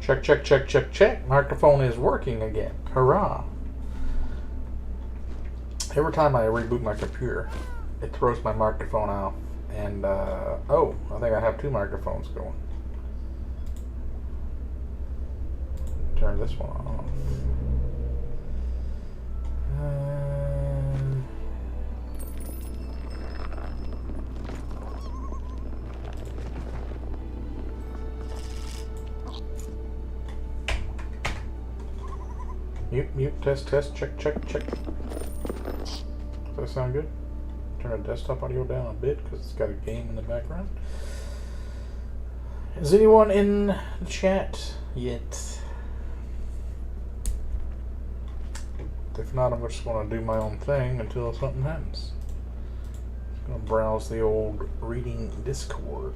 Check, check, check, check, check. Microphone is working again. Hurrah. Every time I reboot my computer, it throws my microphone out. And, oh, I think I have two microphones going. Turn this one on. Mute, test, check, check, check. Does that sound good? Turn the desktop audio down a bit because it's got a game in the background. Is anyone in the chat yet? If not, I'm just going to do my own thing until something happens. I'm going to browse the old reading Discord.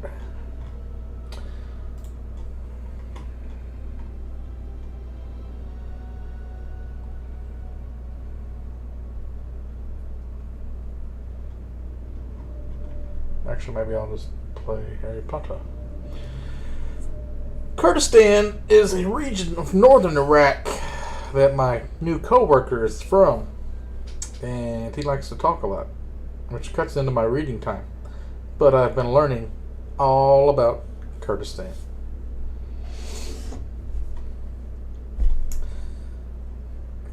Actually, maybe I'll just play Harry Potter. Kurdistan is a region of northern Iraq that my new co-worker is from, and he likes to talk a lot, which cuts into my reading time. But I've been learning all about Kurdistan.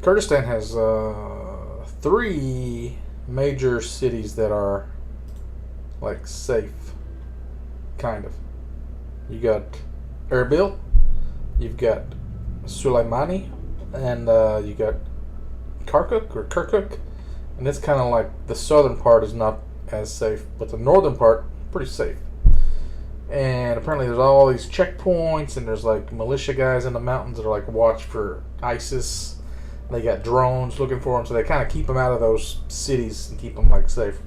Kurdistan has 3 major cities that are like safe, kind of. You got Erbil, you've got Sulaimani, and you got Kirkuk, and it's kind of like the southern part is not as safe, but the northern part pretty safe. And apparently there's all these checkpoints, and there's like militia guys in the mountains that are like watch for ISIS. They got drones looking for them, so they kind of keep them out of those cities and keep them like safe.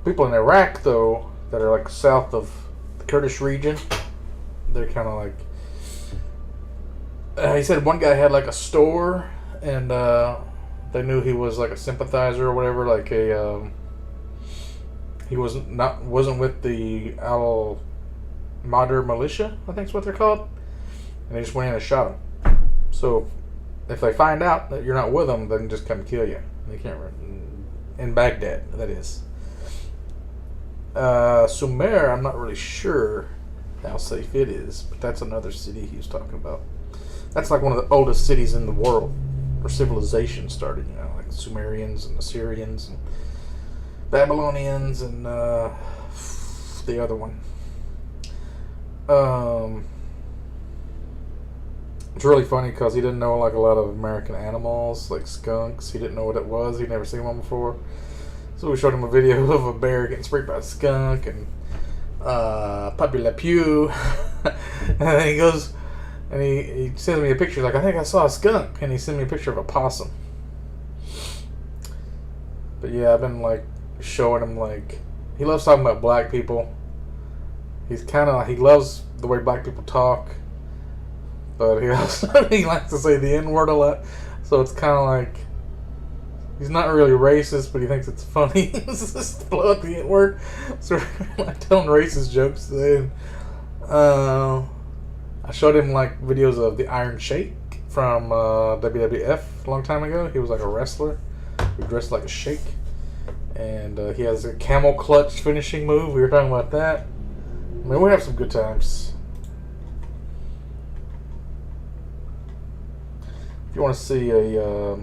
People in Iraq, though, that are like south of the Kurdish region, they're kind of like. He said one guy had like a store, and they knew he was like a sympathizer or whatever. Like he wasn't with the Al Madr militia, I think is what they're called, and they just went in and shot him. So if they find out that you're not with them, they can just come kill you. They can't. In Baghdad, that is. Sumer, I'm not really sure how safe it is, but that's another city he was talking about. That's like one of the oldest cities in the world, where civilization started, you know, like the Sumerians and Assyrians and Babylonians and the other one. It's really funny because he didn't know like a lot of American animals, like skunks. He didn't know what it was. He'd never seen one before. So we showed him a video of a bear getting sprayed by a skunk and Puppy Le Pew. And then he goes and he sends me a picture. He's like, I think I saw a skunk. And he sent me a picture of a possum. But yeah, I've been like showing him, like, he loves talking about black people. He loves the way black people talk. But he also he likes to say the N-word a lot. So it's kind of like, he's not really racist, but he thinks it's funny. Just to blow out the N-word. So we're like telling racist jokes today. I showed him like videos of the Iron Sheik from WWF a long time ago. He was like a wrestler who dressed like a sheik. And he has a camel clutch finishing move. We were talking about that. I mean, we have some good times. If you want to see a...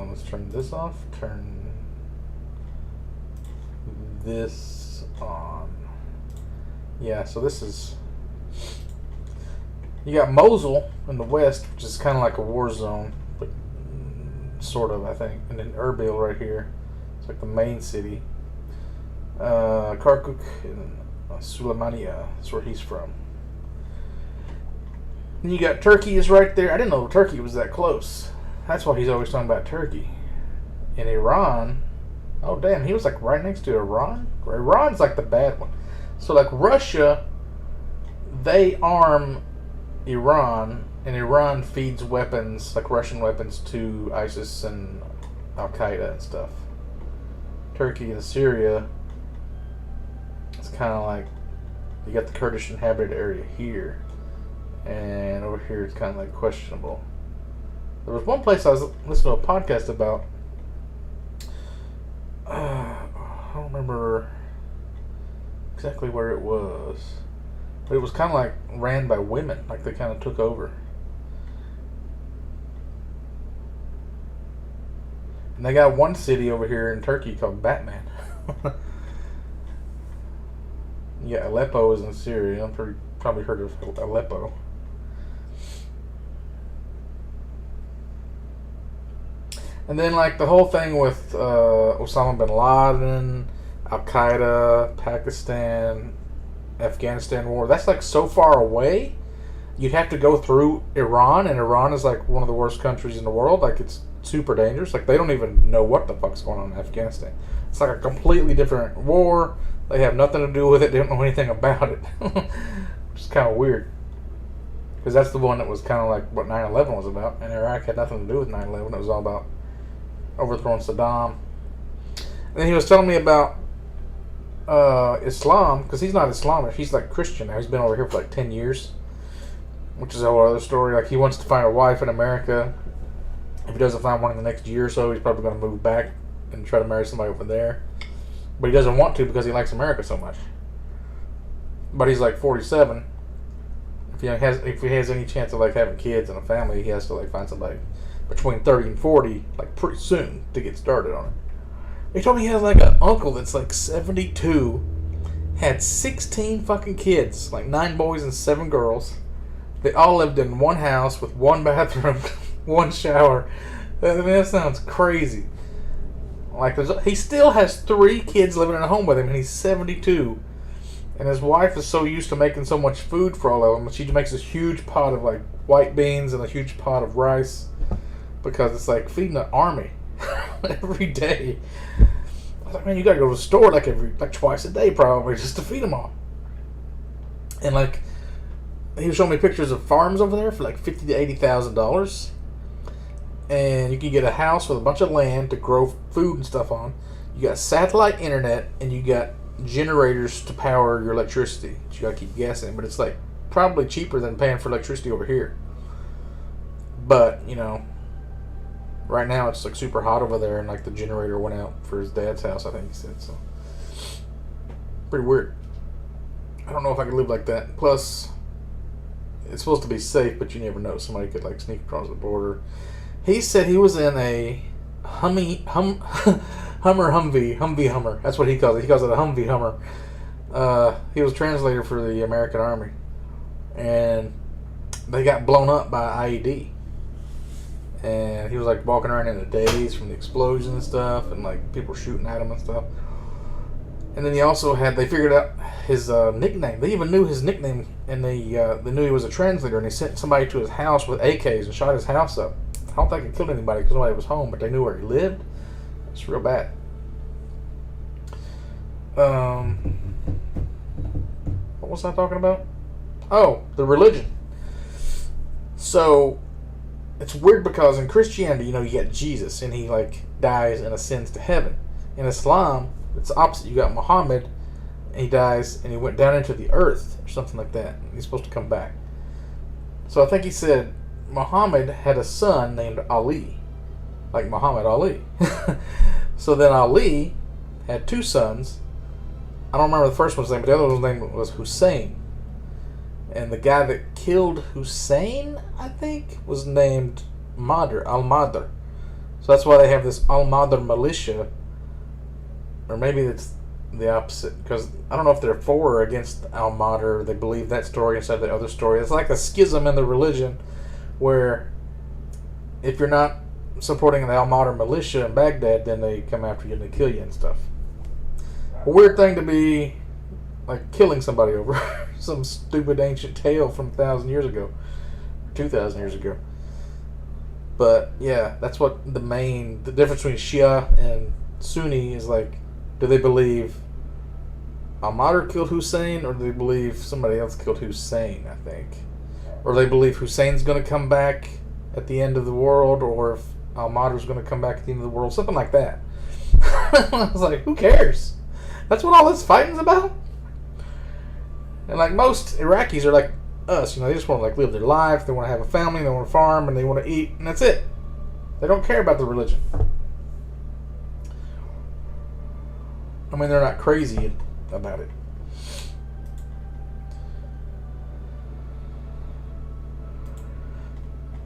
let's turn this off. Turn this on. Yeah, so this is... You got Mosul in the west, which is kind of like a war zone, but sort of, I think. And then Erbil right here. It's like the main city. Kirkuk and Suleimania is where he's from. And you got Turkey is right there. I didn't know Turkey was that close. That's why he's always talking about Turkey. And Iran, oh damn, he was like right next to Iran? Iran's like the bad one. So like Russia, they arm Iran, and Iran feeds weapons, like Russian weapons, to ISIS and Al-Qaeda and stuff. Turkey and Syria, it's kind of like You got the Kurdish inhabited area here, and over here it's kind of like questionable. There was one place I was listening to a podcast about. I don't remember exactly where it was, but it was kind of like ran by women, like they kind of took over. And they got one city over here in Turkey called Batman. Yeah, Aleppo is in Syria. I'm probably heard of Aleppo. And then, like, the whole thing with Osama bin Laden, Al Qaeda, Pakistan, Afghanistan war, that's like so far away. You'd have to go through Iran, and Iran is like one of the worst countries in the world. Like, it's super dangerous. Like, they don't even know what the fuck's going on in Afghanistan. It's like a completely different war. They have nothing to do with it. They don't know anything about it. Which is kind of weird. Because that's the one that was kind of like what 9/11 was about. And Iraq had nothing to do with 9/11. It was all about overthrowing Saddam. And then he was telling me about Islam. Because he's not Islamic. He's like Christian now. He's been over here for like 10 years. Which is a whole other story. Like, he wants to find a wife in America. If he doesn't find one in the next year or so, he's probably going to move back and try to marry somebody over there. But he doesn't want to because he likes America so much. But he's like 47. If he has any chance of like having kids and a family, he has to like find somebody between 30 and 40 like pretty soon to get started on it. He told me he has like an uncle that's like 72, had 16 fucking kids, like 9 boys and 7 girls. They all lived in one house with one bathroom, one shower. I mean, that sounds crazy. Like, he still has 3 kids living in a home with him, and he's 72. And his wife is so used to making so much food for all of them, she makes this huge pot of like white beans and a huge pot of rice because it's like feeding an army every day. I was like, man, you gotta go to the store like twice a day probably just to feed them all. And like, he was showing me pictures of farms over there for like $50,000 to $80,000. And you can get a house with a bunch of land to grow food and stuff on. You got satellite internet, and you got generators to power your electricity. You got to keep gas in, but it's like probably cheaper than paying for electricity over here. But, you know, right now it's like super hot over there, and like the generator went out for his dad's house, I think he said. So, pretty weird. I don't know if I could live like that. Plus, it's supposed to be safe, but you never know. Somebody could like sneak across the border. He said he was in a Humvee Hummer. That's what he calls it. He calls it a Humvee Hummer. He was translator for the American Army, and they got blown up by IED. And he was like walking around in a daze from the explosion and stuff, and like people shooting at him and stuff. And then he also they figured out his nickname. They even knew his nickname, and they knew he was a translator, and they sent somebody to his house with AKs and shot his house up. I don't think it killed anybody because nobody was home, but they knew where he lived. It's real bad. What was I talking about? Oh, the religion. So, it's weird because in Christianity, you know, you got Jesus, and he like dies and ascends to heaven. In Islam, it's the opposite. You got Muhammad, and he dies, and he went down into the earth, or something like that. And he's supposed to come back. So I think he said Muhammad had a son named Ali, like Muhammad Ali. So then Ali had 2 sons. I don't remember the first one's name, but the other one's name was Hussein. And the guy that killed Hussein, I think, was named Al-Madr. So that's why they have this Al-Madr militia. Or maybe it's the opposite, because I don't know if they're for or against Al-Madr. They believe that story instead of the other story. It's like a schism in the religion, where if you're not supporting the Al-Madr militia in Baghdad, then they come after you and they kill you and stuff. A weird thing to be like killing somebody over some stupid ancient tale from 1,000 years ago, 2,000 years ago. But yeah, that's what the difference between Shia and Sunni is like. Do they believe Al-Madr killed Hussein, or do they believe somebody else killed Hussein, I think? Or they believe Hussein's going to come back at the end of the world, or if Al-Madr's going to come back at the end of the world, something like that. I was like, who cares? That's what all this fighting's about? And like most Iraqis are like us, they just want to like live their life. They want to have a family. They want to farm, and they want to eat, and that's it. They don't care about the religion. I mean, they're not crazy about it.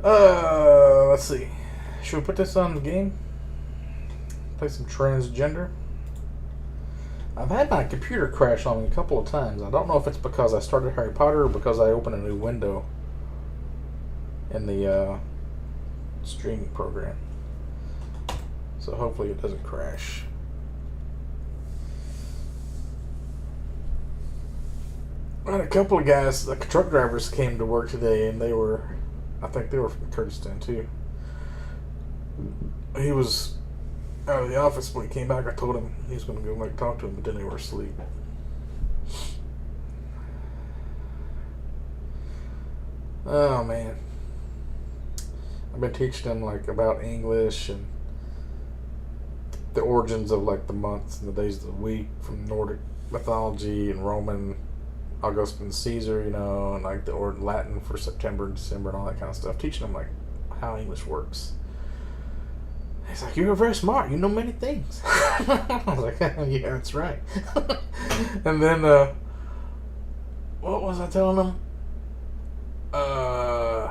Let's see. Should we put this on the game? Play some transgender. I've had my computer crash on me a couple of times. I don't know if it's because I started Harry Potter or because I opened a new window in the streaming program. So hopefully it doesn't crash. I had a couple of guys, like truck drivers, came to work today, and I think they were from Kurdistan too. He was out of the office when he came back. I told him he was going to go like talk to him, but then they were asleep. Oh man, I've been teaching them like about English and the origins of like the months and the days of the week from Nordic mythology and Roman Augustus Caesar, and like the Latin for September and December and all that kind of stuff. Teaching them like how English works. He's like, "You're very smart. You know many things." I was like, "Yeah, that's right." And then, what was I telling him?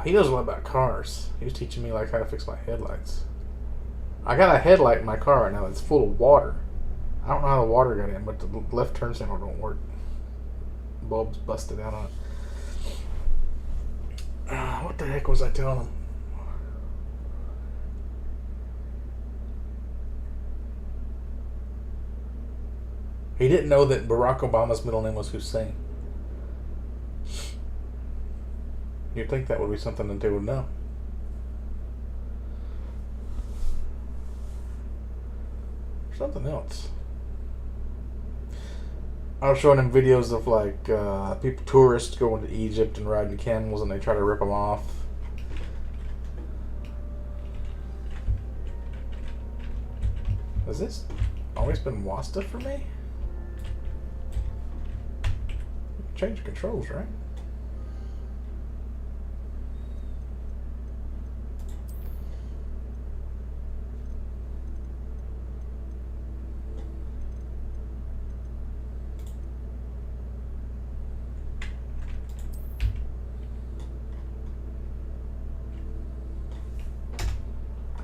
He knows a lot about cars. He was teaching me like how to fix my headlights. I got a headlight in my car right now that's full of water. I don't know how the water got in, but the left turn signal don't work. The bulb's busted out on it. What the heck was I telling him? He didn't know that Barack Obama's middle name was Hussein. You'd think that would be something that they would know. Something else. I was showing him videos of like tourists going to Egypt and riding camels, and they try to rip them off. Has this always been Wasta for me? Change controls, right?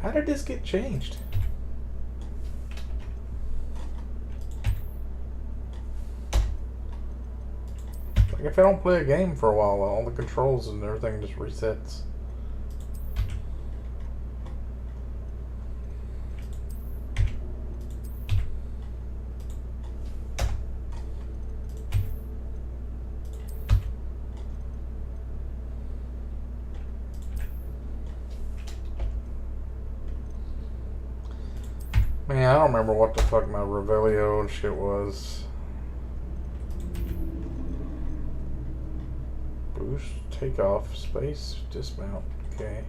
How did this get changed? Like if I don't play a game for a while, all the controls and everything just resets. Man, I don't remember what the fuck my Revelio and shit was. Boost, takeoff, space, dismount. Okay.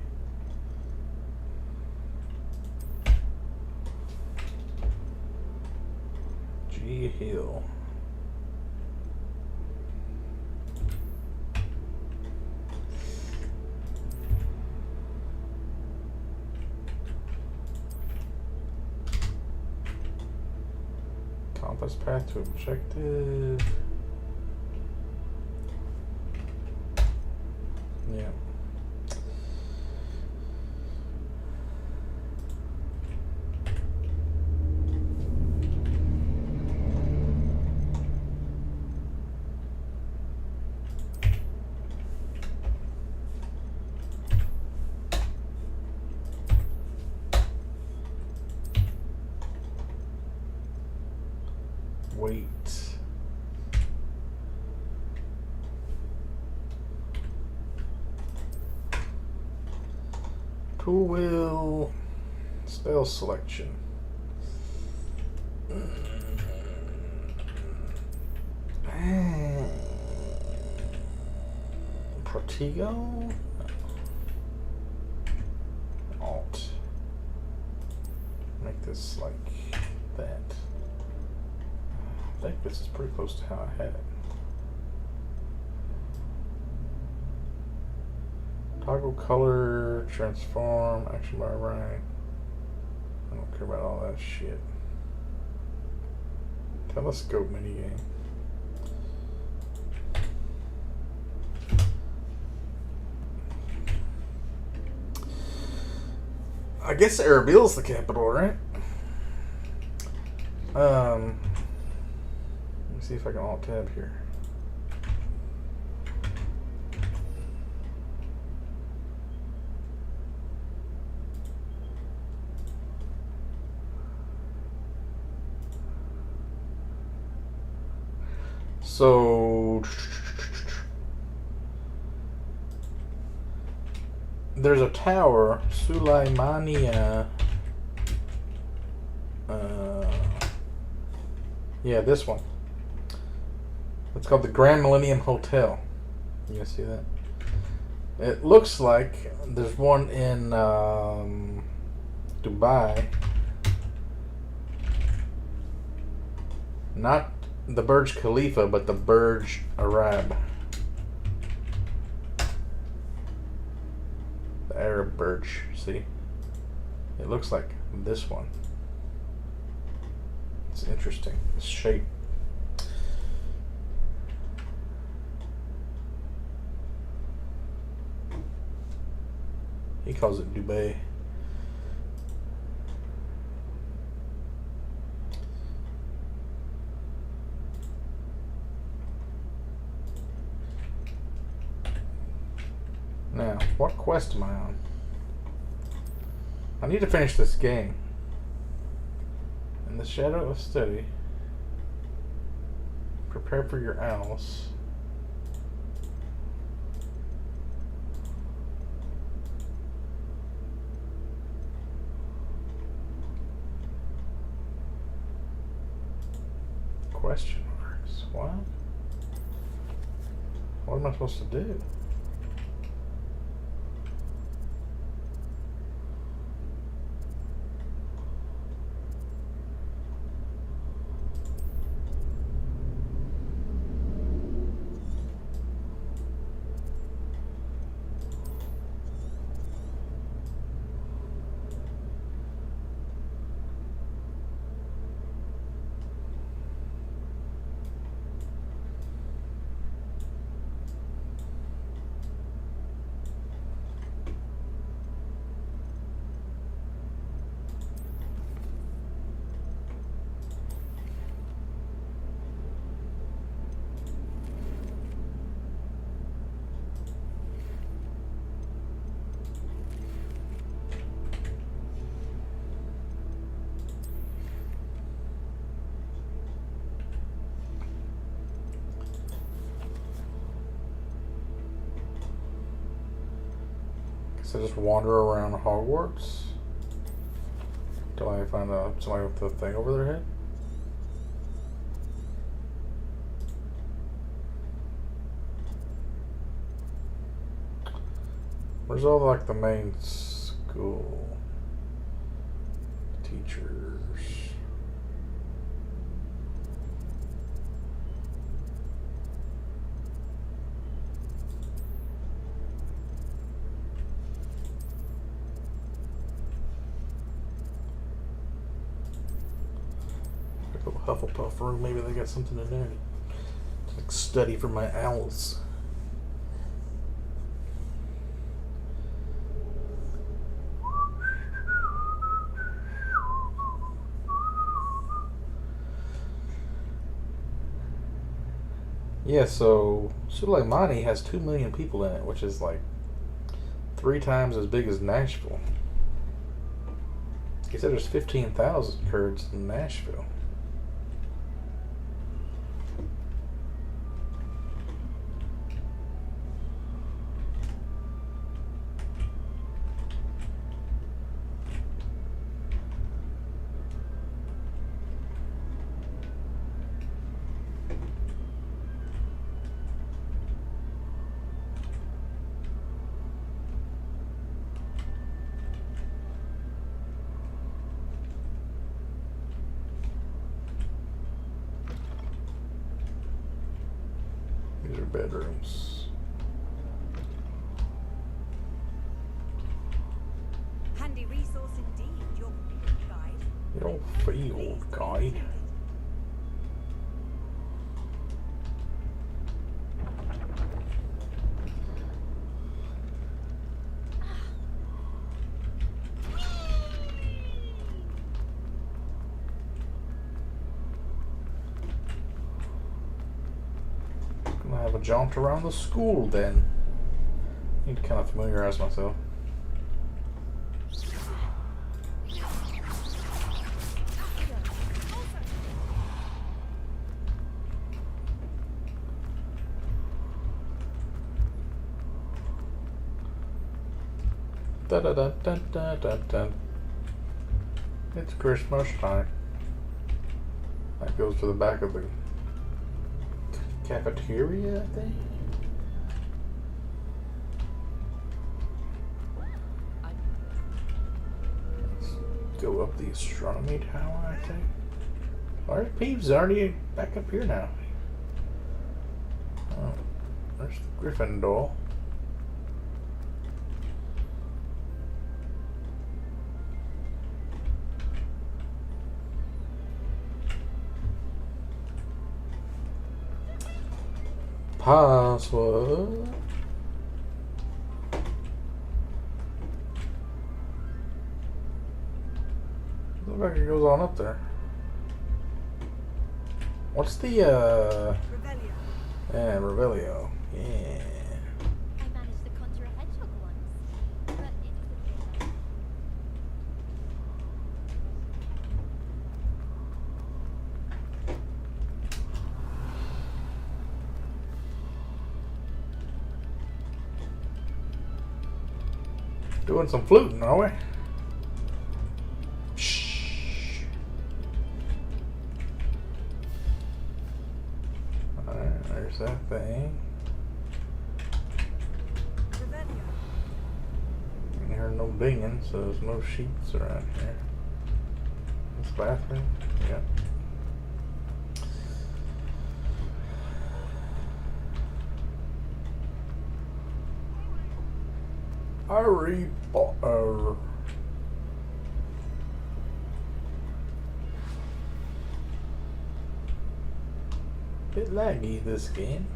G Hill. Compass path to objective. Yeah. Wait. Tool wheel. Spell selection. Protego. Alt. Make this like that. I think this is pretty close to how I had it. Toggle color, transform, action bar right. I don't care about all that shit. Telescope minigame. I guess Erbil's the capital, right? Let me see if I can alt tab here. So there's a tower, Sulaimania. Yeah, this one. It's called the Grand Millennium Hotel. You guys see that? It looks like there's one in Dubai. Not the Burj Khalifa, but the Burj Arab. The Arab Burj, see? It looks like this one. It's interesting, this shape. He calls it Dubai. Now, what quest am I on? I need to finish this game. In the shadow of study. Prepare for your owls. Question marks. What? What am I supposed to do? So just wander around Hogwarts till I find somebody with the thing over their head. Where's all like the main school teachers? Hufflepuff room, maybe they got something in there. Like study for my owls. Yeah, so Sulaimani has 2 million people in it, which is like 3 times as big as Nashville. He said there's 15,000 Kurds in Nashville. These are bedrooms. The old field guide. Gonna have a jaunt around the school then. Need to kind of familiarize myself. Da da da da da da da. It's Christmas time. That goes to the back of the cafeteria, I think. Let's go up the astronomy tower, I think. Alright, Peeves already back up here now. Oh, there's the Griffin doll. Password. Looks like it goes on up there. What's the Revelio. yeah, Revelio. Yeah. I managed to conjure a hedgehog once, but it disappeared. Doing some fluting, are we? Shh. Alright, there's that thing. Revelio. Ain't heard no dinging, so there's no sheets around here. This bathroom? Yeah. Harry Potter. Bit laggy this game.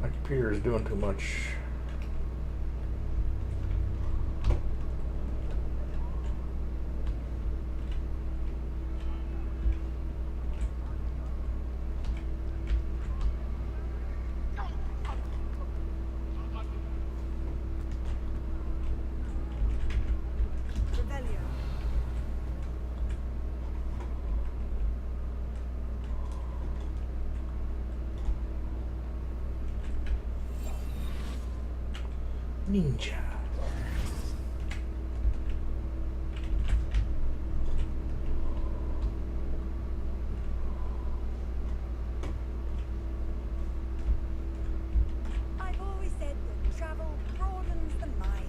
My computer is doing too much. Revelio. Ninja. I've always said that travel broadens the mind.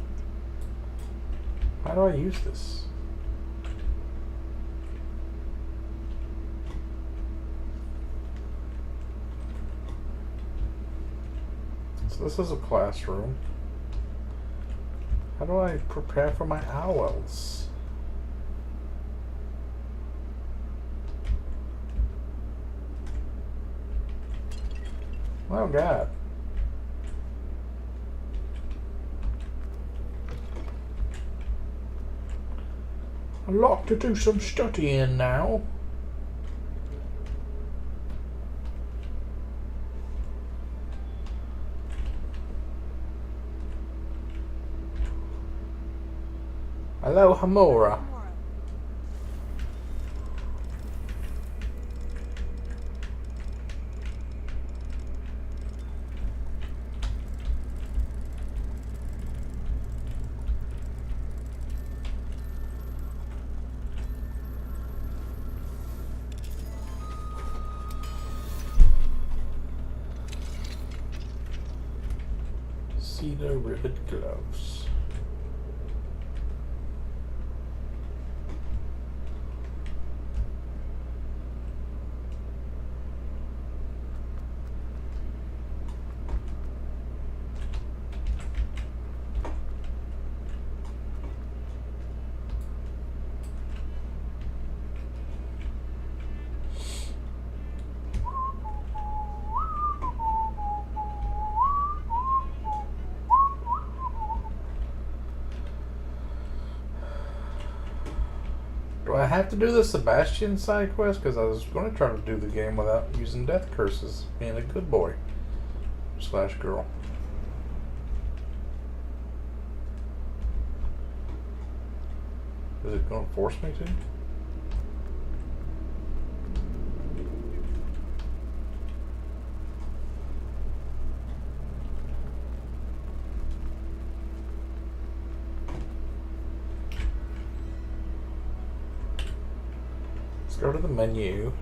How do I use this? So this is a classroom. How do I prepare for my owls? Oh God. I'd like to do some studying now. Hello, Hamura. Tomorrow. Cedar rivet gloves. Do I have to do the Sebastian side quest? Because I was going to try to do the game without using death curses, being a good boy / girl. Is it going to force me to? Let's go to the menu.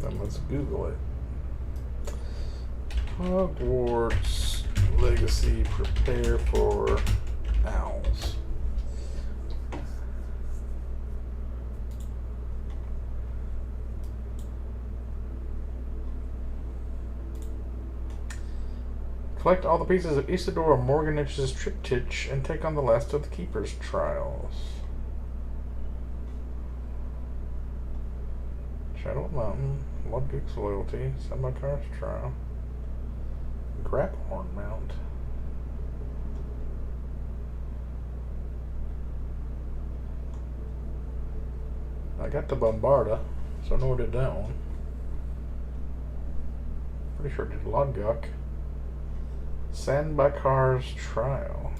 Then let's Google it. Hogwarts Legacy, prepare for owls. Collect all the pieces of Isidore Morganich's triptych and take on the last of the Keeper's trials. Shadow Mountain, Ludwig's Loyalty, Semi-Car's Trial, Grapphorn Mount. I got the Bombarda, so I know what I did that one. Pretty sure I did Lodgok. Sandbakar's Trial.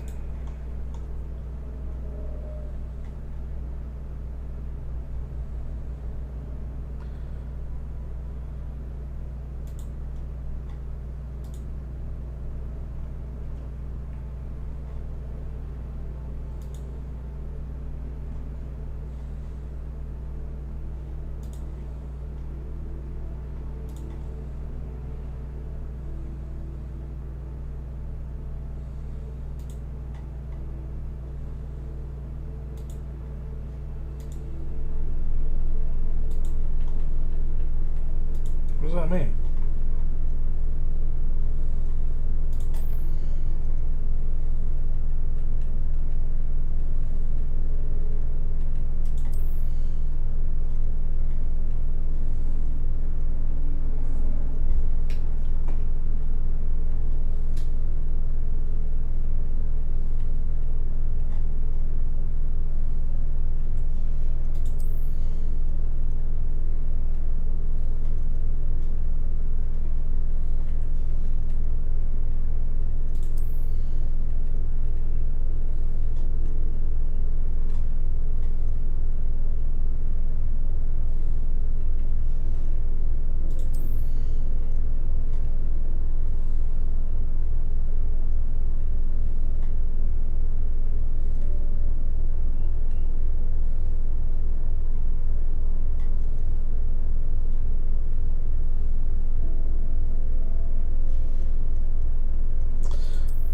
What does that mean?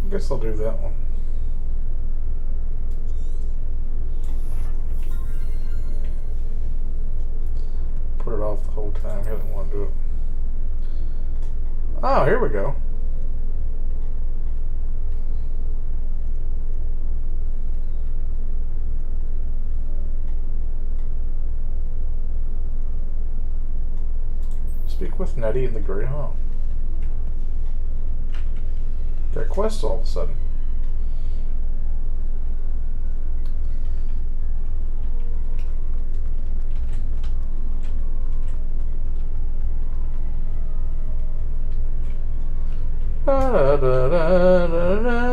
I guess I'll do that one. Put it off the whole time. I didn't want to do it. Oh, here we go. Speak with Nettie in the Great Hall. Got quests all of a sudden. Da, da, da, da, da.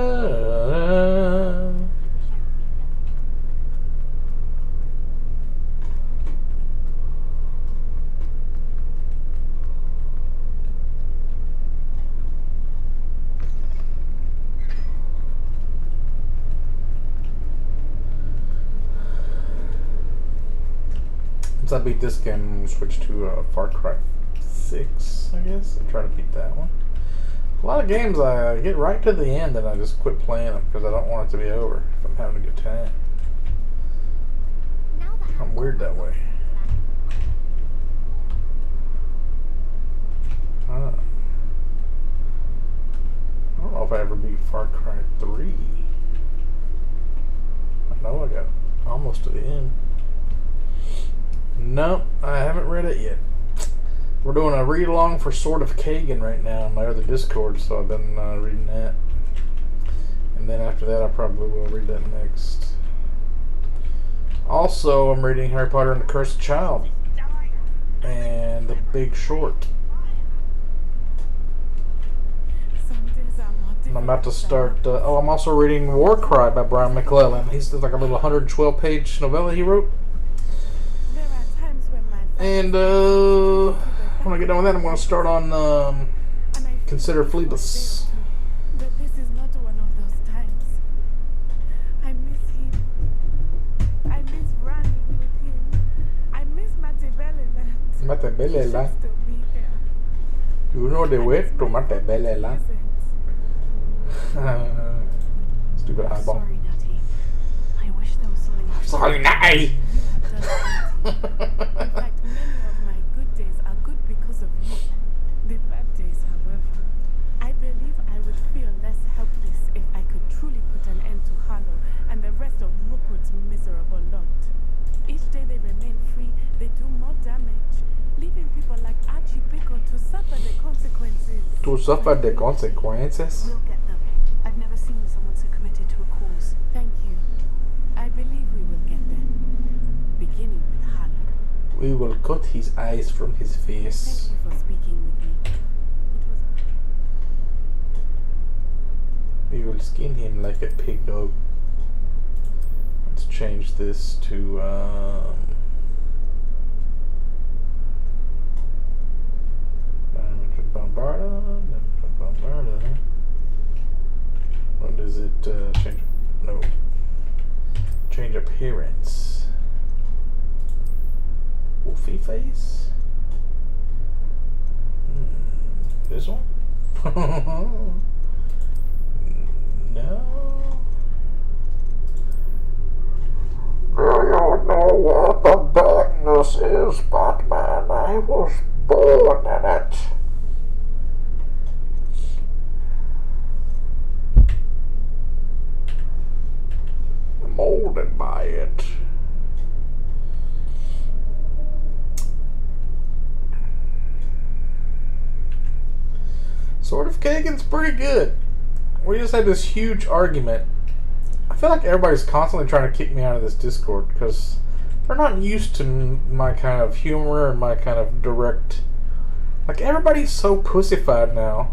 Once I beat this game, we'll switch to Far Cry 6, I guess, and try to beat that one. A lot of games I get right to the end and I just quit playing them because I don't want it to be over if I'm having a good time. I'm weird that way. I don't know if I ever beat Far Cry 3. I know I got almost to the end. Nope, I haven't read it yet. We're doing a read-along for Sword of Kagan right now on my other Discord, so I've been reading that. And And then after that, I probably will read that next. Also, I'm reading Harry Potter and the Cursed Child and The Big Short. And I'm about to start. I'm also reading Warcry by Brian McClellan. He's like a little 112-page novella he wrote. And when I get done with that, I'm going to start on Consider Phoebus. But this is not one of those times. I miss him. I miss running with him. I miss Matebeleland. Matebeleland. To be here. You know the way to Matebeleland. Stupid eyeball. Sorry, Natty. I wish there was something. Sorry, Natty. In fact, many of my good days are good because of you. The bad days, however, I believe I would feel less helpless if I could truly put an end to Harlow and the rest of Rookwood's miserable lot. Each day they remain free, they do more damage, leaving people like Archie Pickle to suffer the consequences. To suffer the consequences? We'll get them. I've never seen someone so committed to a cause. Thank you. I believe we will get them. Beginning with Harlow. We will cut his eyes from his face. Thank you for speaking with me. It was We will skin him like a pig dog. Let's change this to Bombarda. When does it change? No. Change appearance. Wolfie face? This one? No. Do you know what the darkness is, Batman? I was born in it. Molded by it. Sword of Kagan's pretty good. We just had this huge argument. I feel like everybody's constantly trying to kick me out of this Discord because they're not used to my kind of humor and my kind of direct. Like, everybody's so pussified now.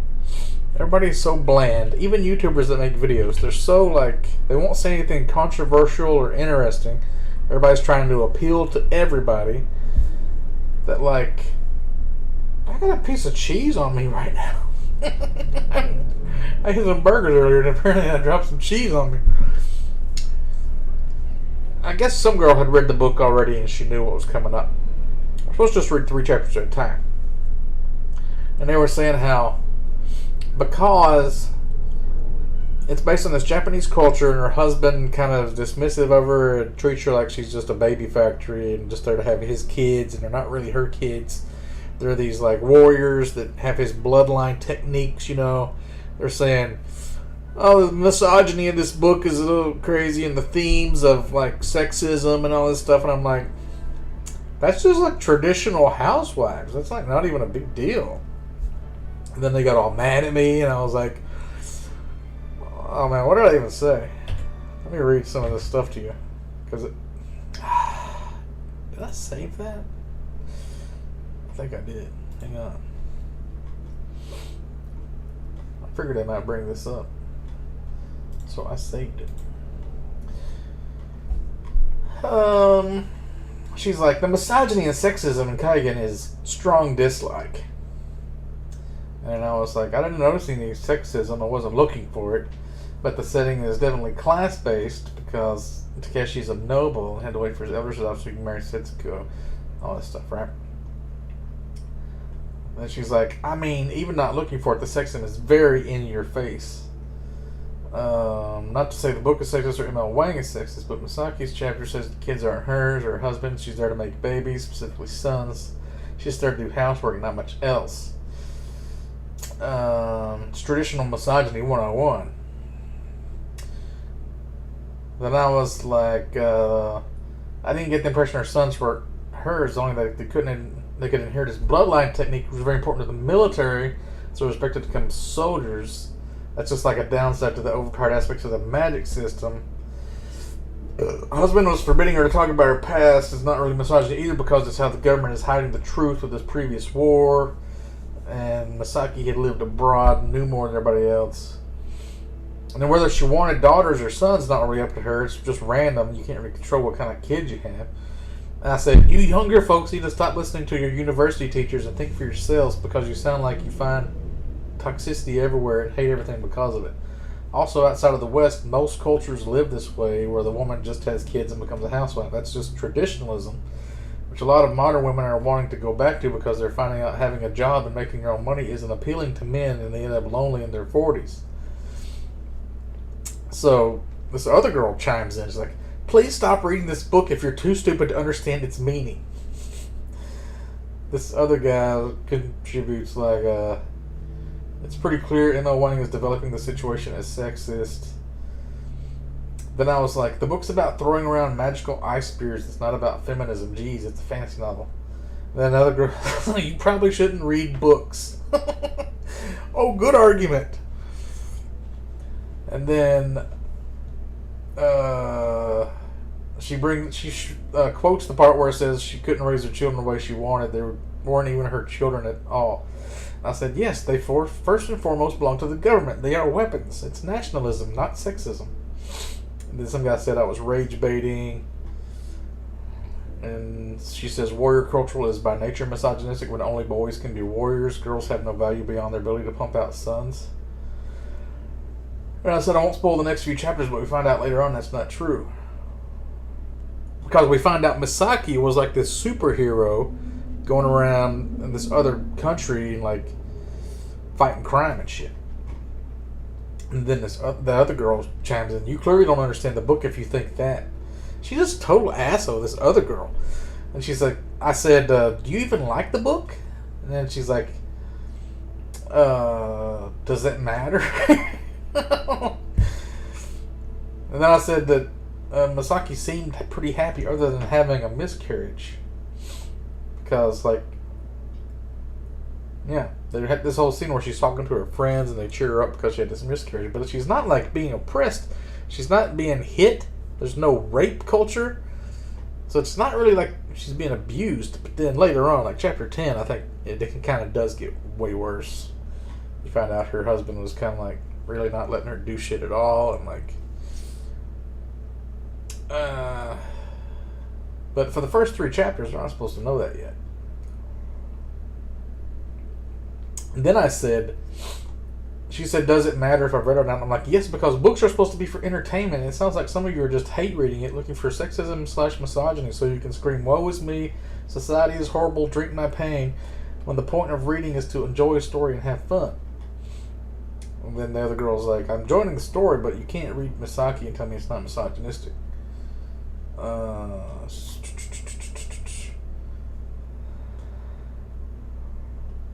Everybody's so bland. Even YouTubers that make videos, they're so like, they won't say anything controversial or interesting. Everybody's trying to appeal to everybody. That, like, I got a piece of cheese on me right now. I had some burgers earlier and apparently I dropped some cheese on me. I guess some girl had read the book already and she knew what was coming up. I'm supposed to just read 3 chapters at a time. And they were saying how, because it's based on this Japanese culture and her husband kind of dismissive of her and treats her like she's just a baby factory and just there to have his kids, and they're not really her kids. They're these like warriors that have his bloodline techniques, you know. They're saying, oh, the misogyny in this book is a little crazy and the themes of like sexism and all this stuff. And I'm like, that's just like traditional housewives. That's like not even a big deal. And then they got all mad at me and I was like, oh man, what did I even say? Let me read some of this stuff to you. Because it... Did I save that? I think I did. Hang on. I figured I might bring this up. So I saved it. She's like, the misogyny and sexism in Kaigen is strong dislike. And I was like, I didn't notice any sexism. I wasn't looking for it. But the setting is definitely class-based because Takeshi's a noble and had to wait for his elders so he can marry Setsuko. All this stuff, right? And she's like, I mean, even not looking for it, the sexism is very in your face. Not to say the book is sexist or ML Wang is sexist, but Misaki's chapter says the kids aren't hers or her husband's. She's there to make babies, specifically sons. She's there to do housework and not much else. It's traditional misogyny 101. Then I was like, I didn't get the impression her sons were hers, only that they could inherit his bloodline technique, which was very important to the military, so respected to become soldiers. That's just like a downside to the overpowered aspects of the magic system. Husband was forbidding her to talk about her past. It's not really misogyny either because it's how the government is hiding the truth with this previous war. And Misaki had lived abroad, knew more than everybody else. And then whether she wanted daughters or sons, not really up to her. It's just random. You can't really control what kind of kids you have. And I said, you younger folks need to stop listening to your university teachers and think for yourselves because you sound like you find toxicity everywhere and hate everything because of it. Also, outside of the West, most cultures live this way where the woman just has kids and becomes a housewife. That's just traditionalism, which a lot of modern women are wanting to go back to because they're finding out having a job and making their own money isn't appealing to men and they end up lonely in their 40s. So, this other girl chimes in. She's like, please stop reading this book if you're too stupid to understand its meaning. This other guy contributes like, it's pretty clear N.L. Wang is developing the situation as sexist. Then I was like, the book's about throwing around magical ice spears. It's not about feminism. Jeez, it's a fantasy novel. Then another girl, you probably shouldn't read books. Oh, good argument. And then she quotes the part where it says she couldn't raise her children the way she wanted. They weren't even her children at all. I said, yes, they first and foremost belong to the government. They are weapons. It's nationalism, not sexism. And then some guy said I was rage baiting. And she says, warrior culture is by nature misogynistic when only boys can be warriors. Girls have no value beyond their ability to pump out sons. And I said, I won't spoil the next few chapters, but we find out later on that's not true. Because we find out Misaki was like this superhero going around in this other country and like fighting crime and shit. And then the other girl chimes in, you clearly don't understand the book if you think that. She's just a total asshole, this other girl. And she's like, I said, do you even like the book? And then she's like, does that matter? And then I said that Misaki seemed pretty happy other than having a miscarriage. Because, like, yeah, they had this whole scene where she's talking to her friends and they cheer her up because she had this miscarriage. But she's not, like, being oppressed. She's not being hit. There's no rape culture. So it's not really like she's being abused. But then later on, like chapter 10, I think it kind of does get way worse. You find out her husband was kind of, like, really not letting her do shit at all. And, like, but for the first 3 chapters, we're not supposed to know that yet. And then I said, she said, does it matter if I've read it or not? I'm like, yes, because books are supposed to be for entertainment. And it sounds like some of you are just hate reading it, looking for sexism/misogyny so you can scream, woe is me, society is horrible, drink my pain, when the point of reading is to enjoy a story and have fun. And then the other girl's like, I'm enjoying the story, but you can't read Misaki and tell me it's not misogynistic.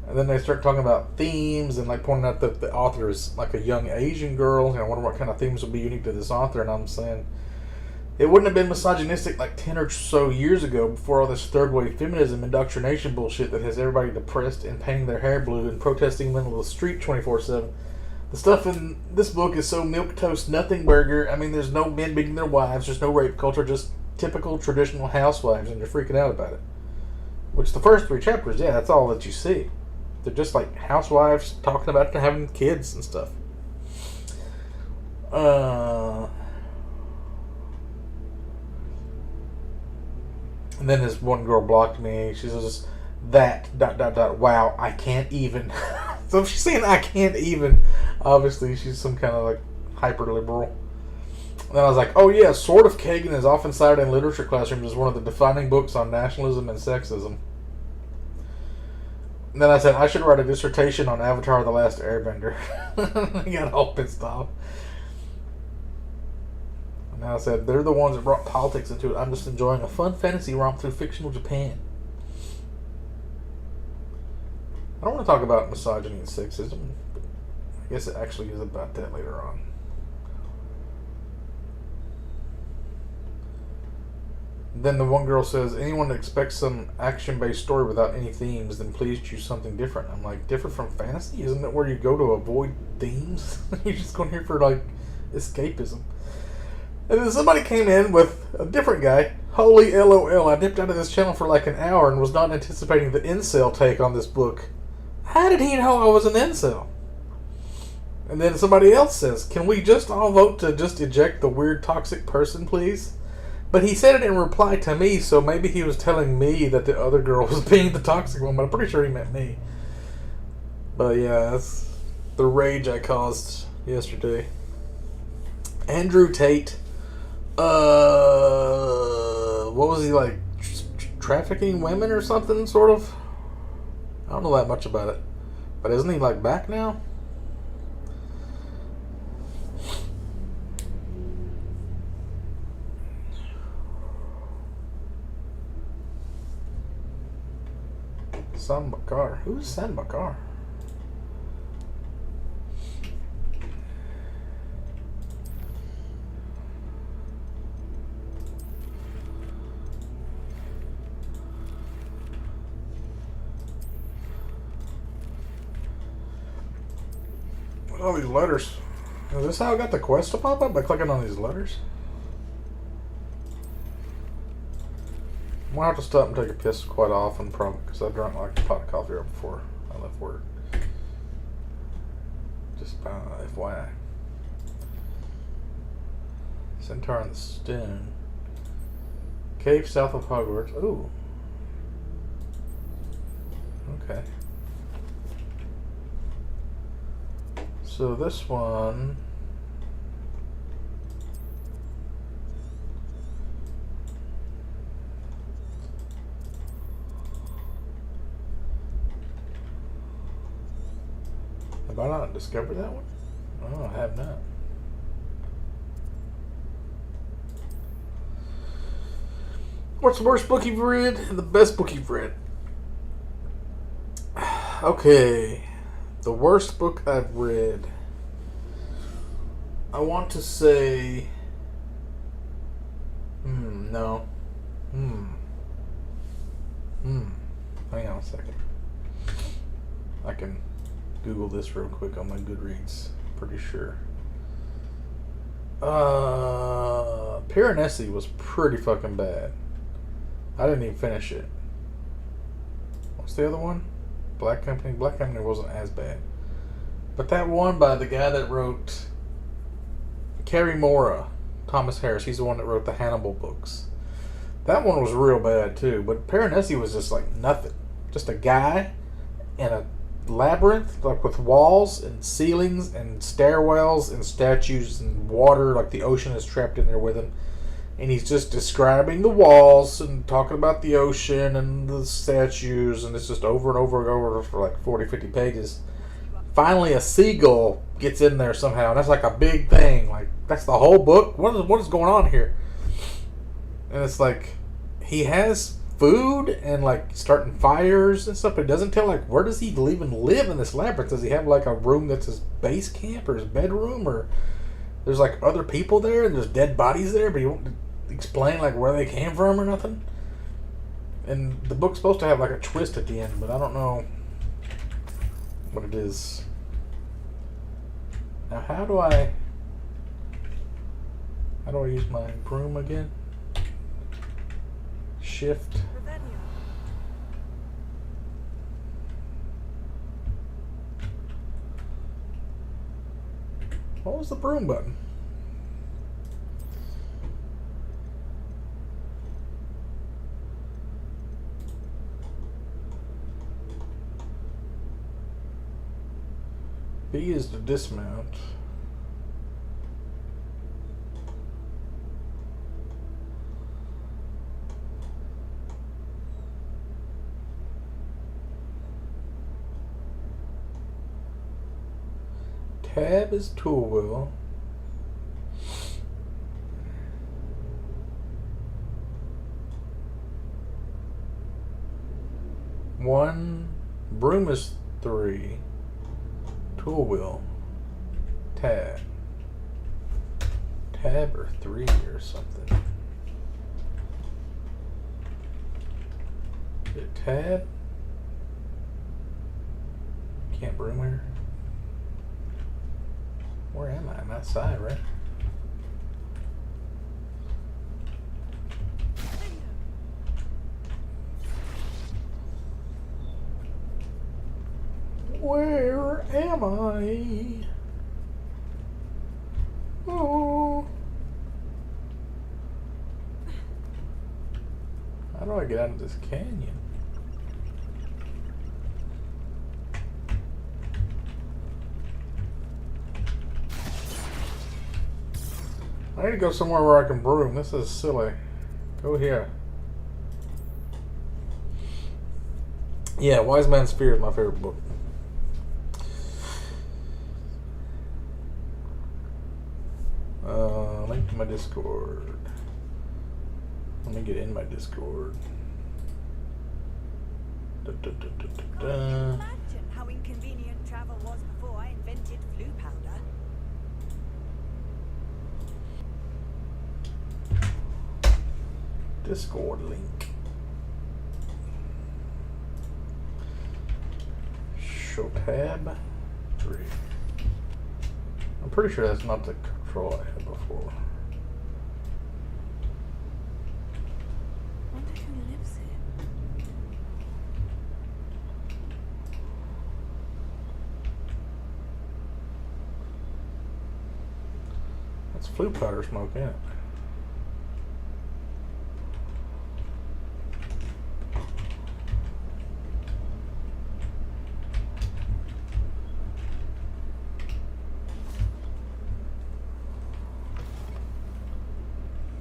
And then they start talking about themes and like pointing out that the author is like a young Asian girl. And I wonder what kind of themes would be unique to this author. And I'm saying it wouldn't have been misogynistic like 10 or so years ago before all this third wave feminism indoctrination bullshit that has everybody depressed and painting their hair blue and protesting in the middle of the street 24/7. The stuff in this book is so milquetoast nothing burger. I mean, there's no men beating their wives. There's no rape culture. Just typical traditional housewives. And you're freaking out about it. Which the first 3 chapters, yeah, that's all that you see. They're just like housewives talking about having kids and stuff. And then this one girl blocked me. She says, wow, I can't even. So if she's saying I can't even, obviously she's some kind of like hyper liberal. And then I was like, oh yeah, Sword of Kagan is often cited in literature classrooms as one of the defining books on nationalism and sexism. And then I said, I should write a dissertation on Avatar: The Last Airbender. I got all pissed off. And I said, they're the ones that brought politics into it. I'm just enjoying a fun fantasy romp through fictional Japan. I don't want to talk about misogyny and sexism, but I guess it actually is about that later on. Then the one girl says, anyone that expects some action-based story without any themes, then please choose something different. I'm like, different from fantasy? Isn't it where you go to avoid themes? You're just going here for, like, escapism. And then somebody came in with a different guy. Holy LOL, I dipped out of this channel for like an hour and was not anticipating the incel take on this book. How did he know I was an incel? And then somebody else says, can we just all vote to just eject the weird toxic person, please? But he said it in reply to me, so maybe he was telling me that the other girl was being the toxic one, but I'm pretty sure he meant me. But yeah, that's the rage I caused yesterday. Andrew Tate. What was he like? Trafficking women or something, sort of? I don't know that much about it. But isn't he like back now? San Bakar. Who's San Bakar? What are all these letters? Is this how I got the quest to pop up? By clicking on these letters? I'm gonna have to stop and take a piss quite often, probably, because I drank like a pot of coffee right before I left work. Just FYI. Centaur on the Stone. Cave south of Hogwarts. Ooh. Okay. So this one. Have I not discovered that one? Oh, I have not. What's the worst book you've read and the best book you've read? Okay. The worst book I've read. I want to say. No. Hang on a second. I can Google this real quick on my Goodreads. Pretty sure. Piranesi was pretty fucking bad. I didn't even finish it. What's the other one? Black Company. Black Company wasn't as bad. But that one by the guy that wrote Carrie Mora, Thomas Harris, he's the one that wrote the Hannibal books. That one was real bad too. But Piranesi was just like nothing. Just a guy in a labyrinth, like with walls and ceilings and stairwells and statues and water, like the ocean is trapped in there with him. And he's just describing the walls and talking about the ocean and the statues, and it's just over and over and over for like 40, 50 pages. Finally, a seagull gets in there somehow, and that's like a big thing. Like, that's the whole book? What is going on here? And it's like, he has food and like starting fires and stuff, but it doesn't tell like where does he even live in this labyrinth. Does he have like a room that's his base camp or his bedroom, or there's like other people there and there's dead bodies there, but he won't explain like where they came from or nothing. And the book's supposed to have like a twist at the end, but I don't know what it is. Now how do I use my broom again? Shift. What was the broom button? B is to dismount. Tab is tool wheel. One broom is 3. Tool wheel. Tab. Tab or 3 or something. Is it Tad? Camp Broomere. Where am I? I'm outside, right? Where am I? Oh. How do I get out of this canyon? I need to go somewhere where I can broom. This is silly. Go here. Yeah, Wise Man's Fear is my favorite book. Link to my Discord. Let me get in my Discord. Imagine how inconvenient travel was before I invented flu powder. Discord link. Show tab 3. I'm pretty sure that's not the control I had before. Wonder who lives here. That's flue powder smoke in it.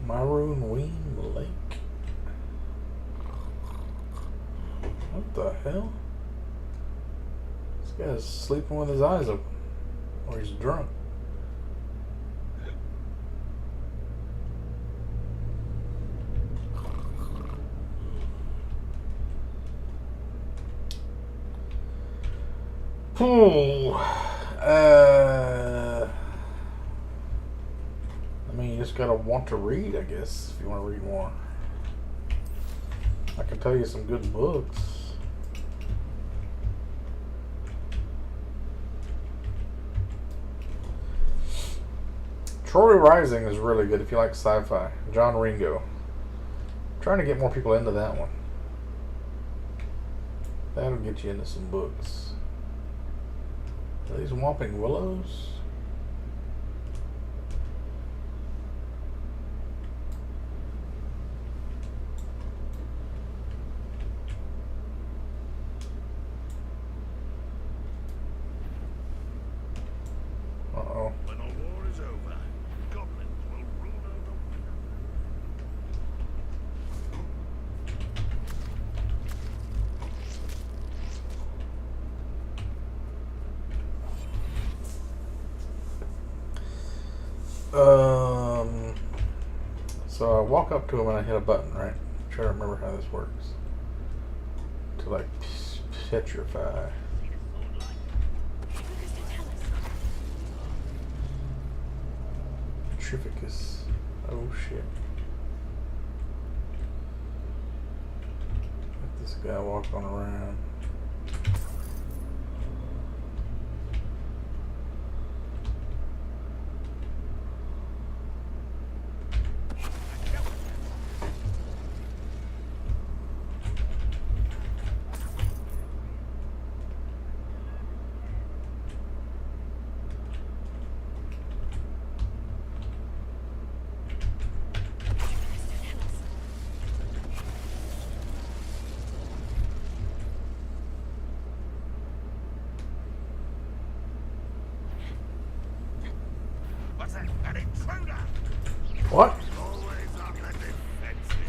Maroon Ween Lake. What the hell? This guy's sleeping with his eyes open. Or he's drunk. I mean, you just gotta want to read, I guess, if you want to read more. I can tell you some good books. Troy Rising is really good if you like sci-fi. John Ringo. I'm trying to get more people into that one. That'll get you into some books. Are these Whomping Willows? Uh-oh. When the war is over, goblins will rule over So I walk up to him and I hit a button, right? I'm trying to remember how this works. To like petrify. Petrificus. Oh shit. Let this guy walk on around. What's that? An intruder! What? Always on the defensive.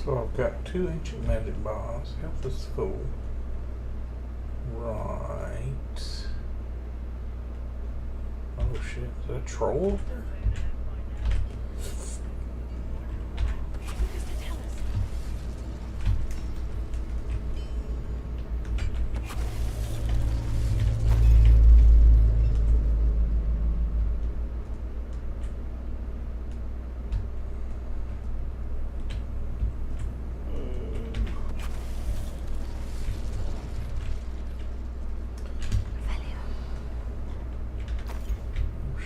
So I've got 2 ancient magic bombs. Help this fool. Right. Oh shit, is that a troll up there?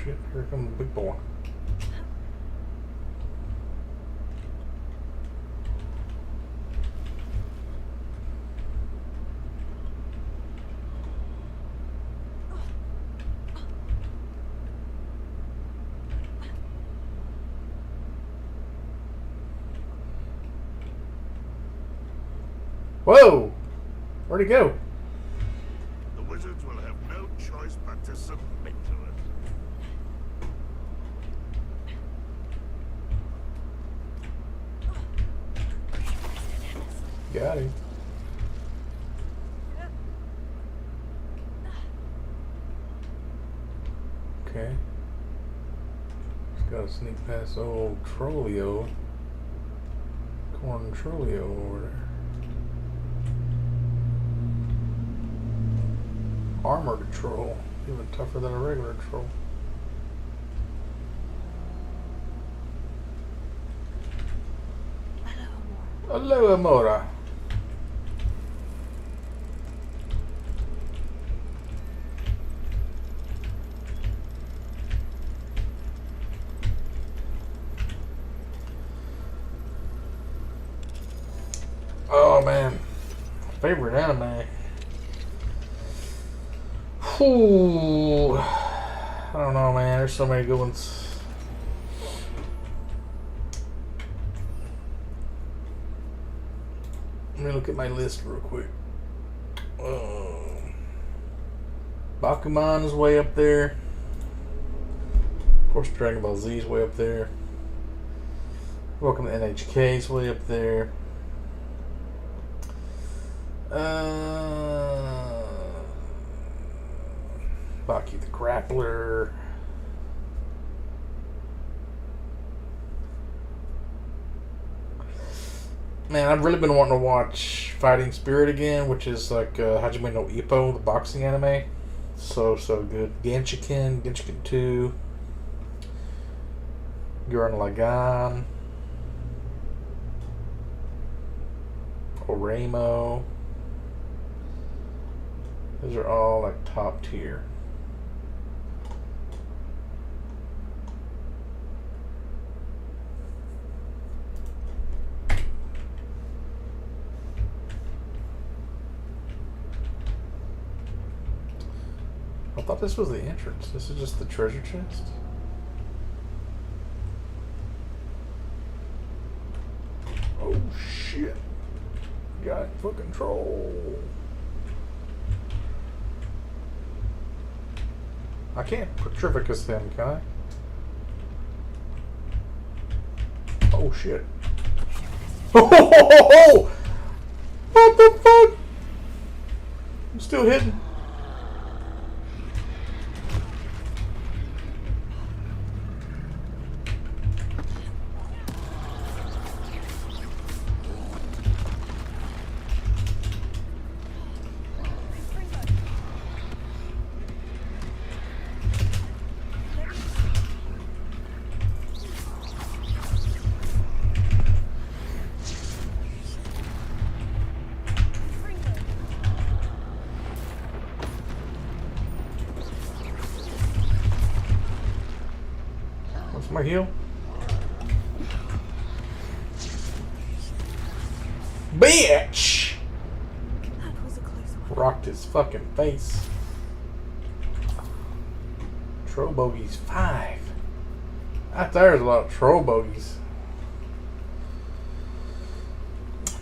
Shit, here comes the big boy. Whoa! Where'd he go? The wizards will have no choice but to submit to it. Got him. Okay. Just gotta sneak past old Trollio. Corn Trollio over there. Armored troll. Even tougher than a regular troll. Hello, Amora. Oh man, favorite anime. Ooh, I don't know, man. There's so many good ones. Let me look at my list real quick. Bakuman is way up there. Of course, Dragon Ball Z is way up there. Welcome to NHK is way up there. Baki the Grappler. Man, I've really been wanting to watch Fighting Spirit again, which is like Hajime no Ippo, the boxing anime. So good. Genshiken 2, Gurren Lagann, Oremo. Those are all like top tier. I thought this was the entrance. This is just the treasure chest. Oh shit. Got full control. I can't petrificus him, can I? Oh shit. Oh! What the fuck? I'm still hitting. My heel. Bitch! That was a close one. Rocked his fucking face. Troll bogeys 5. Out there's a lot of troll bogeys.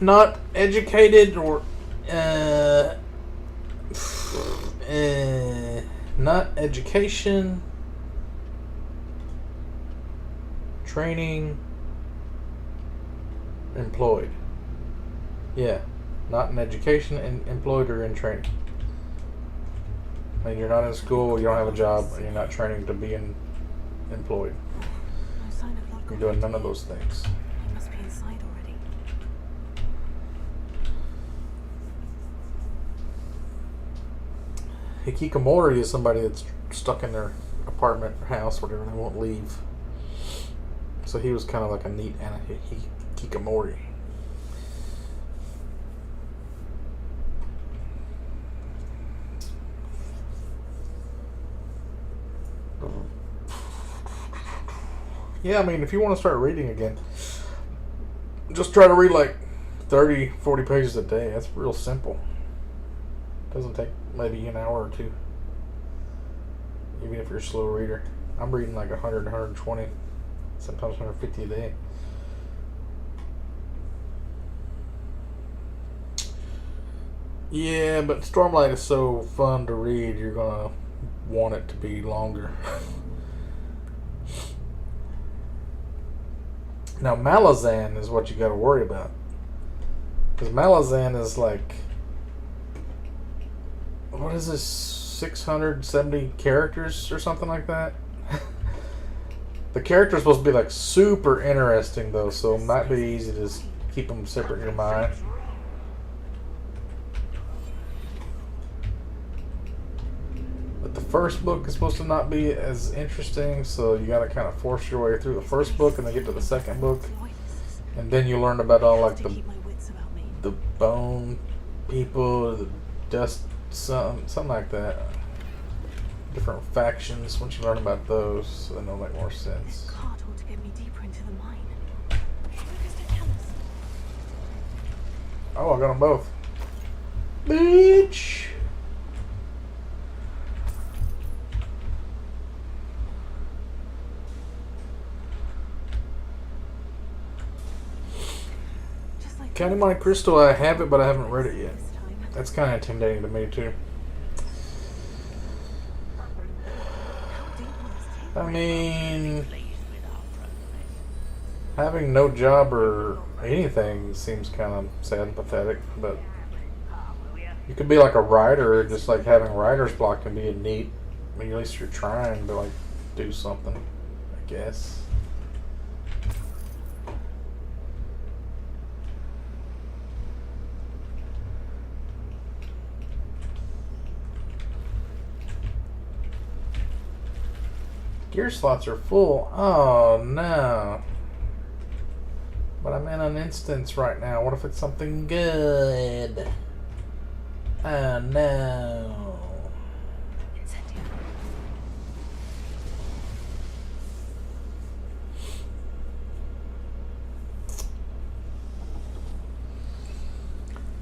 Not educated or not education. Training, employed. Yeah, not in education, and employed or in training. And you're not in school, you don't have a job, and you're not training to be employed. No sign of Lord You're doing none of those things. He must be inside already. Hikikomori is somebody that's stuck in their apartment or house, whatever, they won't leave. So he was kind of like a neat hikikomori. Yeah, I mean, if you want to start reading again, just try to read like 30, 40 pages a day. That's real simple. Doesn't take maybe an hour or two. Even if you're a slow reader. I'm reading like 100, 120, sometimes 150 a day. Yeah, but Stormlight is so fun to read, you're going to want it to be longer. Now, Malazan is what you got to worry about. Because Malazan is like, what is this, 670 characters or something like that? The characters are supposed to be like super interesting though, so it might be easy to just keep them separate in your mind. But the first book is supposed to not be as interesting, so you gotta kind of force your way through the first book and then get to the second book. And then you learn about all like the bone people, the dust, something like that. Different factions. Once you learn about those, then it'll make more sense. Card ought to get me deeper into the mine. Oh, I got them both. Bitch! County Monte Cristo, I have it, but I haven't read it yet. That's kind of intimidating to me, too. I mean, having no job or anything seems kind of sad and pathetic, but you could be like a writer, just like having writer's block can be a neat, I mean, at least you're trying to like do something, I guess. Gear slots are full. Oh no. But I'm in an instance right now. What if it's something good? Oh no.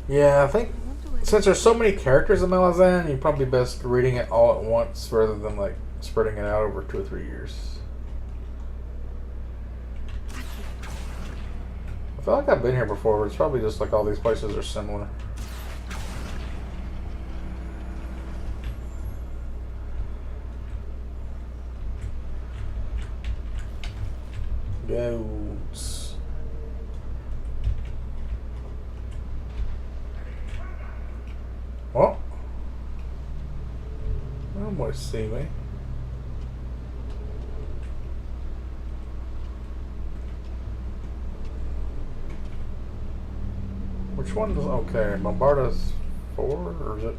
Yeah, I think since there's so many characters in Malazan, you're probably best reading it all at once rather than like spreading it out over 2 or 3 years. I feel like I've been here before, but it's probably just like all these places are similar. Gaemz. Well, nobody see me. Which one does, okay, Bombarda's 4, or is it?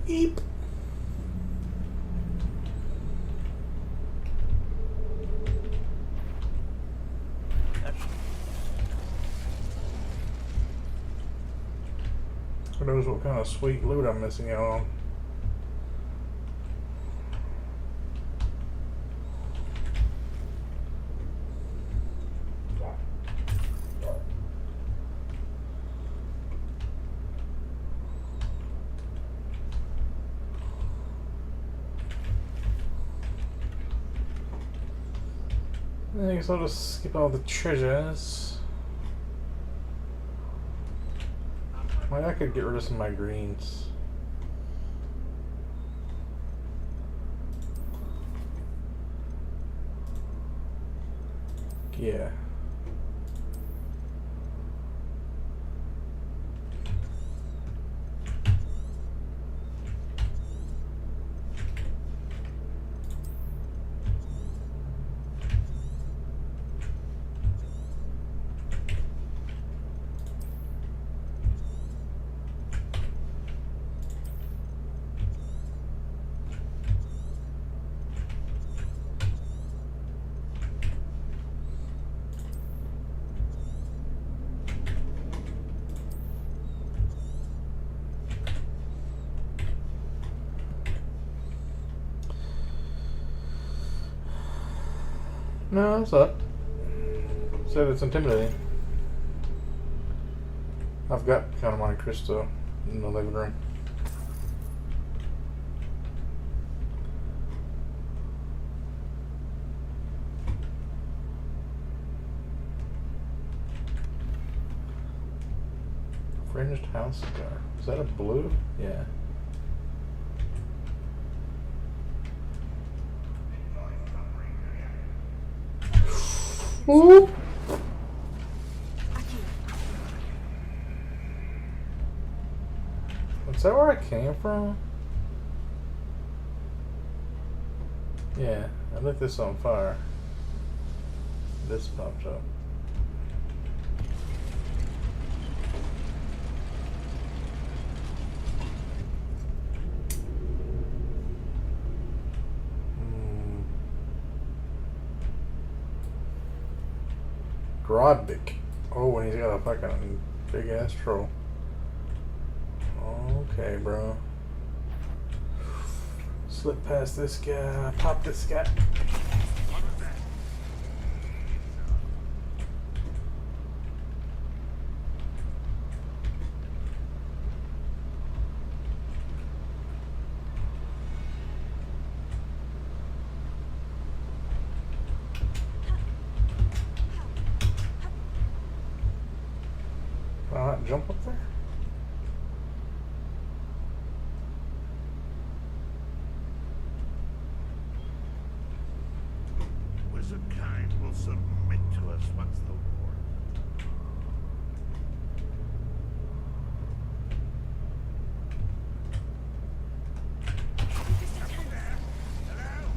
Eep. Who knows what kind of sweet loot I'm missing out on. I guess I'll just skip all the treasures. Well, I could get rid of some of my greens. Yeah. No, it's up. Said it's intimidating. I've got Count of Monte Cristo in the living room. Fringed house cigar. Is that a blue? Yeah. Ooh. Is that where I came from? Yeah, I lit this on fire. This popped up. Grodvik. Oh, and he's got a fucking big ass troll. Okay, bro. Slip past this guy. Pop this guy. Can I not jump up there? Wizard kind will submit to us once the war. Hello?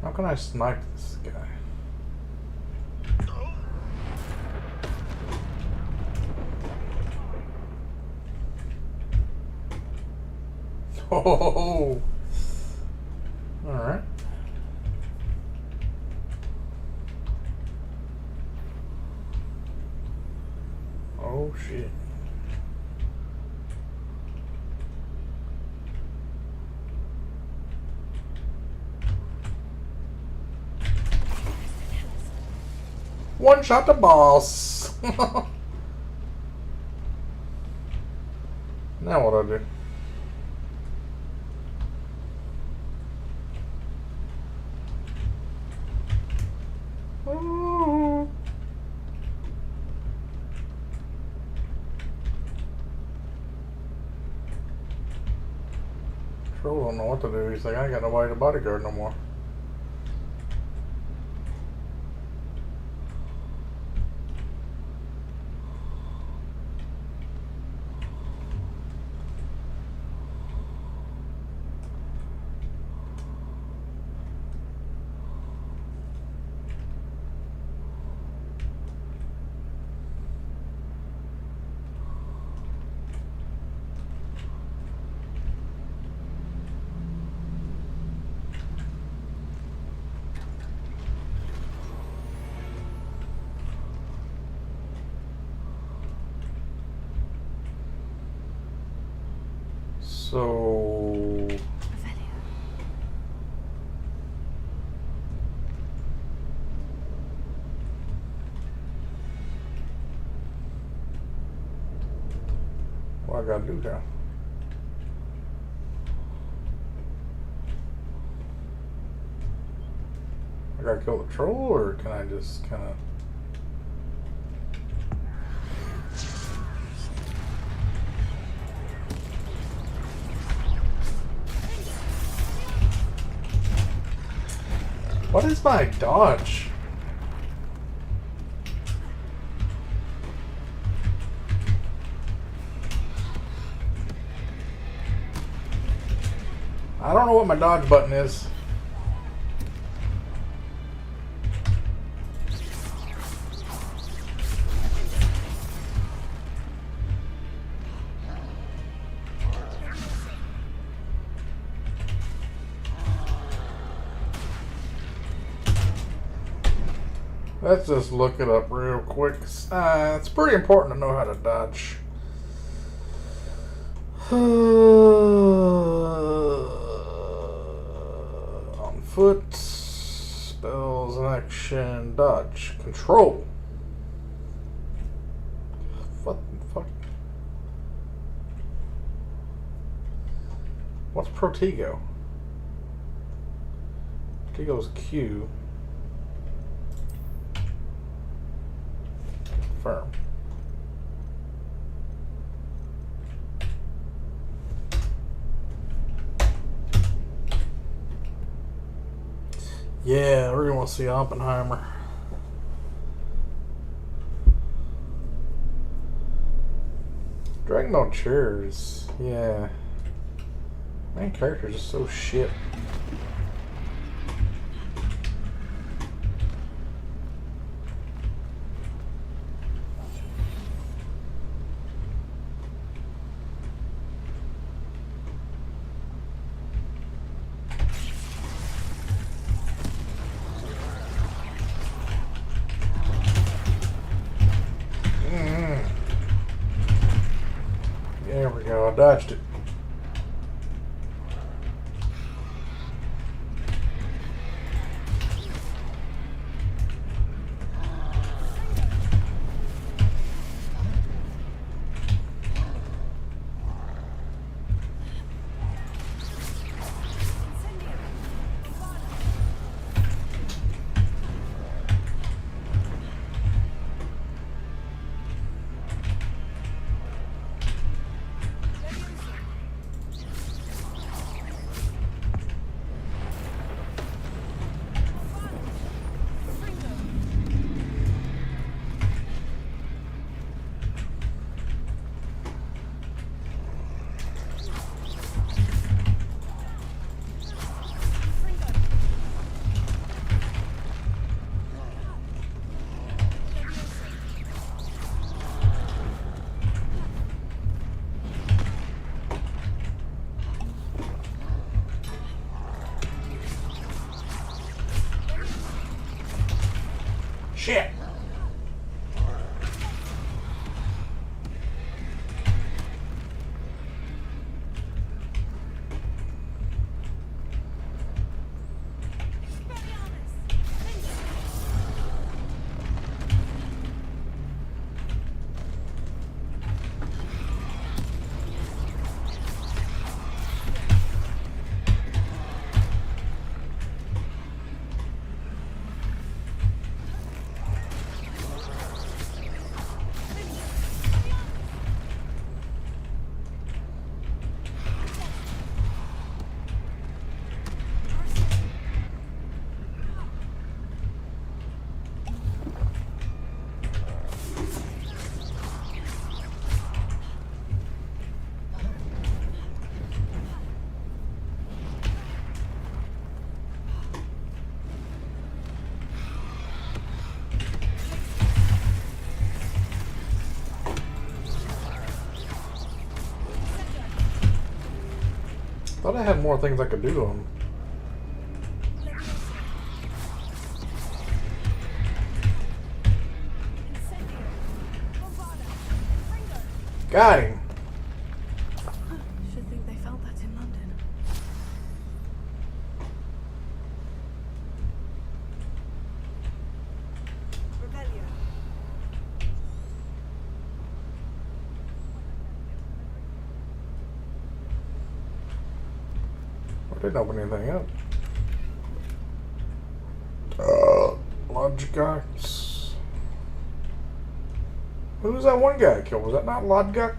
How can I snipe this guy? Oh, all right. Oh shit. One shot the boss. Now what do I do? Ooh. Troll don't know what to do. He's like, I ain't got nobody to bodyguard no more. So what I gotta do here? I gotta kill the troll, or can I just kind of? What is my dodge? I don't know what my dodge button is. Let's just look it up real quick. It's pretty important to know how to dodge. On foot, spells, action, dodge, control. What the fuck? What's Protego? Protego's Q. Confirm. Yeah, I really want to see Oppenheimer. Dragon Ball Chairs. Yeah. Main characters are so shit. There we go, I dodged it. Shit! Thought I had more things I could do to him. Got him. Should think they felt that. Didn't open anything up. Lodggucks. Who was that one guy I killed? Was that not Lodgguck?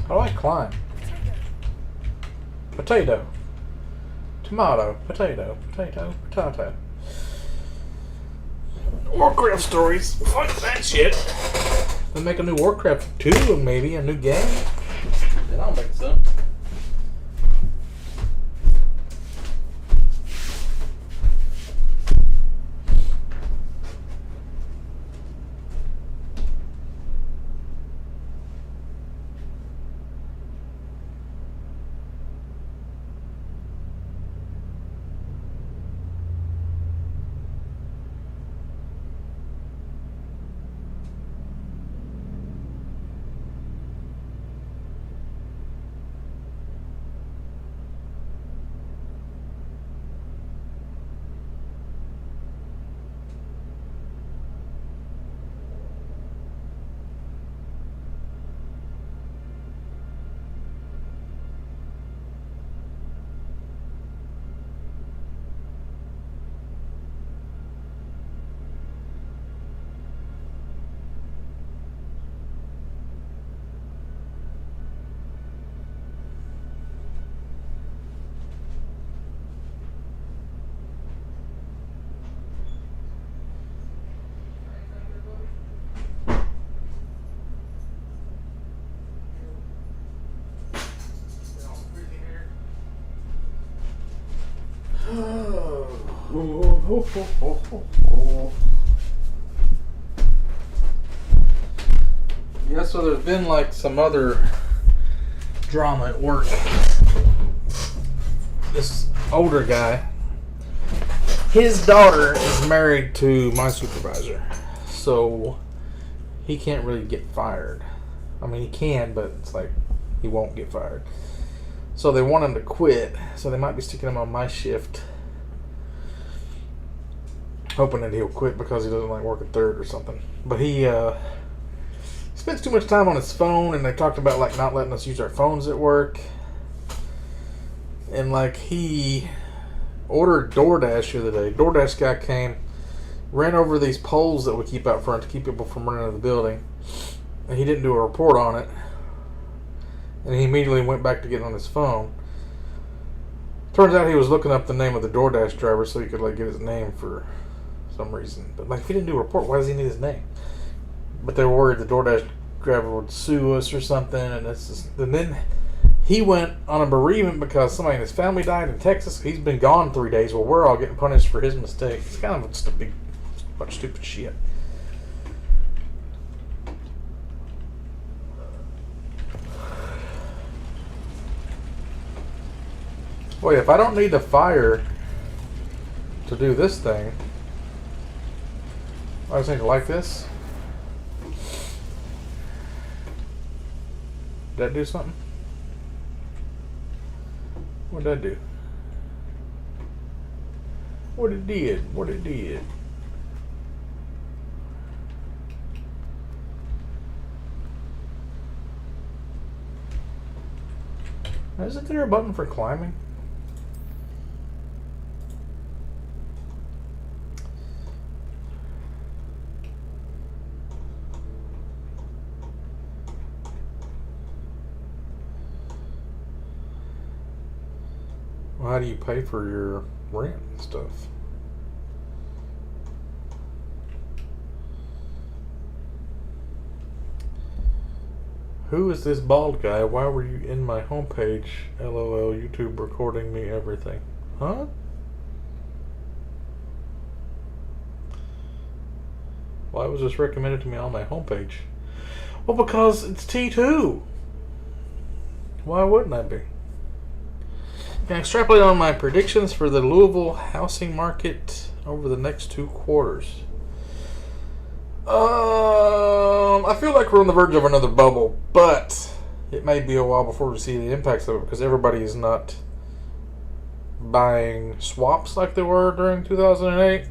How do I climb? Potato. Tomato. Potato. Potato. Potato. Warcraft stories. Fuck that shit. They'll make a new Warcraft 2 and maybe a new game. Then I'll make some. Yeah, so there's been like some other drama at work. This older guy, his daughter is married to my supervisor, so he can't really get fired. I mean, he can, but it's like he won't get fired. So they want him to quit, so they might be sticking him on my shift, hoping that he'll quit because he doesn't like working third or something. But he spends too much time on his phone, and they talked about like not letting us use our phones at work. And like he ordered DoorDash the other day. DoorDash guy came, ran over these poles that we keep out front to keep people from running out of the building, and he didn't do a report on it. And he immediately went back to getting on his phone. Turns out he was looking up the name of the DoorDash driver so he could like get his name for some reason. But like, if he didn't do a report, why does he need his name? But they were worried the DoorDash driver would sue us or something. And and then he went on a bereavement because somebody in his family died in Texas. He's been gone 3 days. Well, we're all getting punished for his mistake. It's kind of just a big bunch of stupid shit. Boy, if I don't need the fire to do this thing, I just need to like this. Did that do something? What did that do? What it did? What it did? Isn't there a button for climbing? How do you pay for your rent and stuff? Who is this bald guy? Why were you in my homepage? LOL, YouTube recording me everything. Huh? Why was this recommended to me on my homepage? Well, because it's T2. Why wouldn't I be? Can I extrapolate on my predictions for the Louisville housing market over the next 2 quarters? I feel like we're on the verge of another bubble, but it may be a while before we see the impacts of it because everybody is not buying swaps like they were during 2008.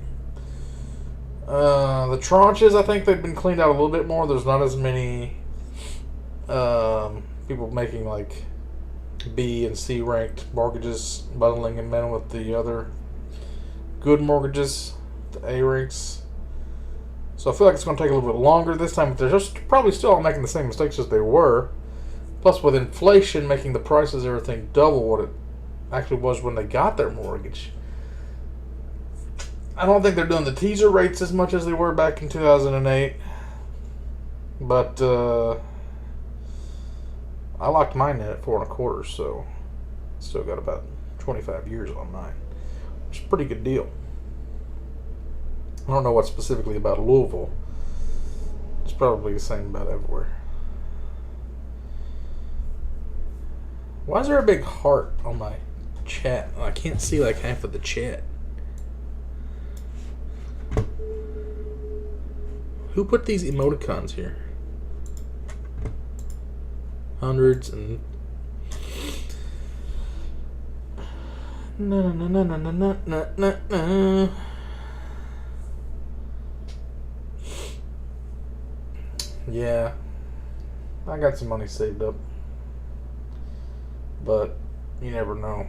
The tranches, I think they've been cleaned out a little bit more. There's not as many people making like B and C ranked mortgages, bundling them in with the other good mortgages, the A ranks. So I feel like it's going to take a little bit longer this time, but they're just probably still all making the same mistakes as they were. Plus, with inflation making the prices of everything double what it actually was when they got their mortgage. I don't think they're doing the teaser rates as much as they were back in 2008. But I locked mine in at 4.25, so still got about 25 years on mine, which is a pretty good deal. I don't know what specifically about Louisville. It's probably the same about everywhere. Why is there a big heart on my chat? I can't see like half of the chat. Who put these emoticons here? Hundreds and... Yeah, I got some money saved up, but you never know.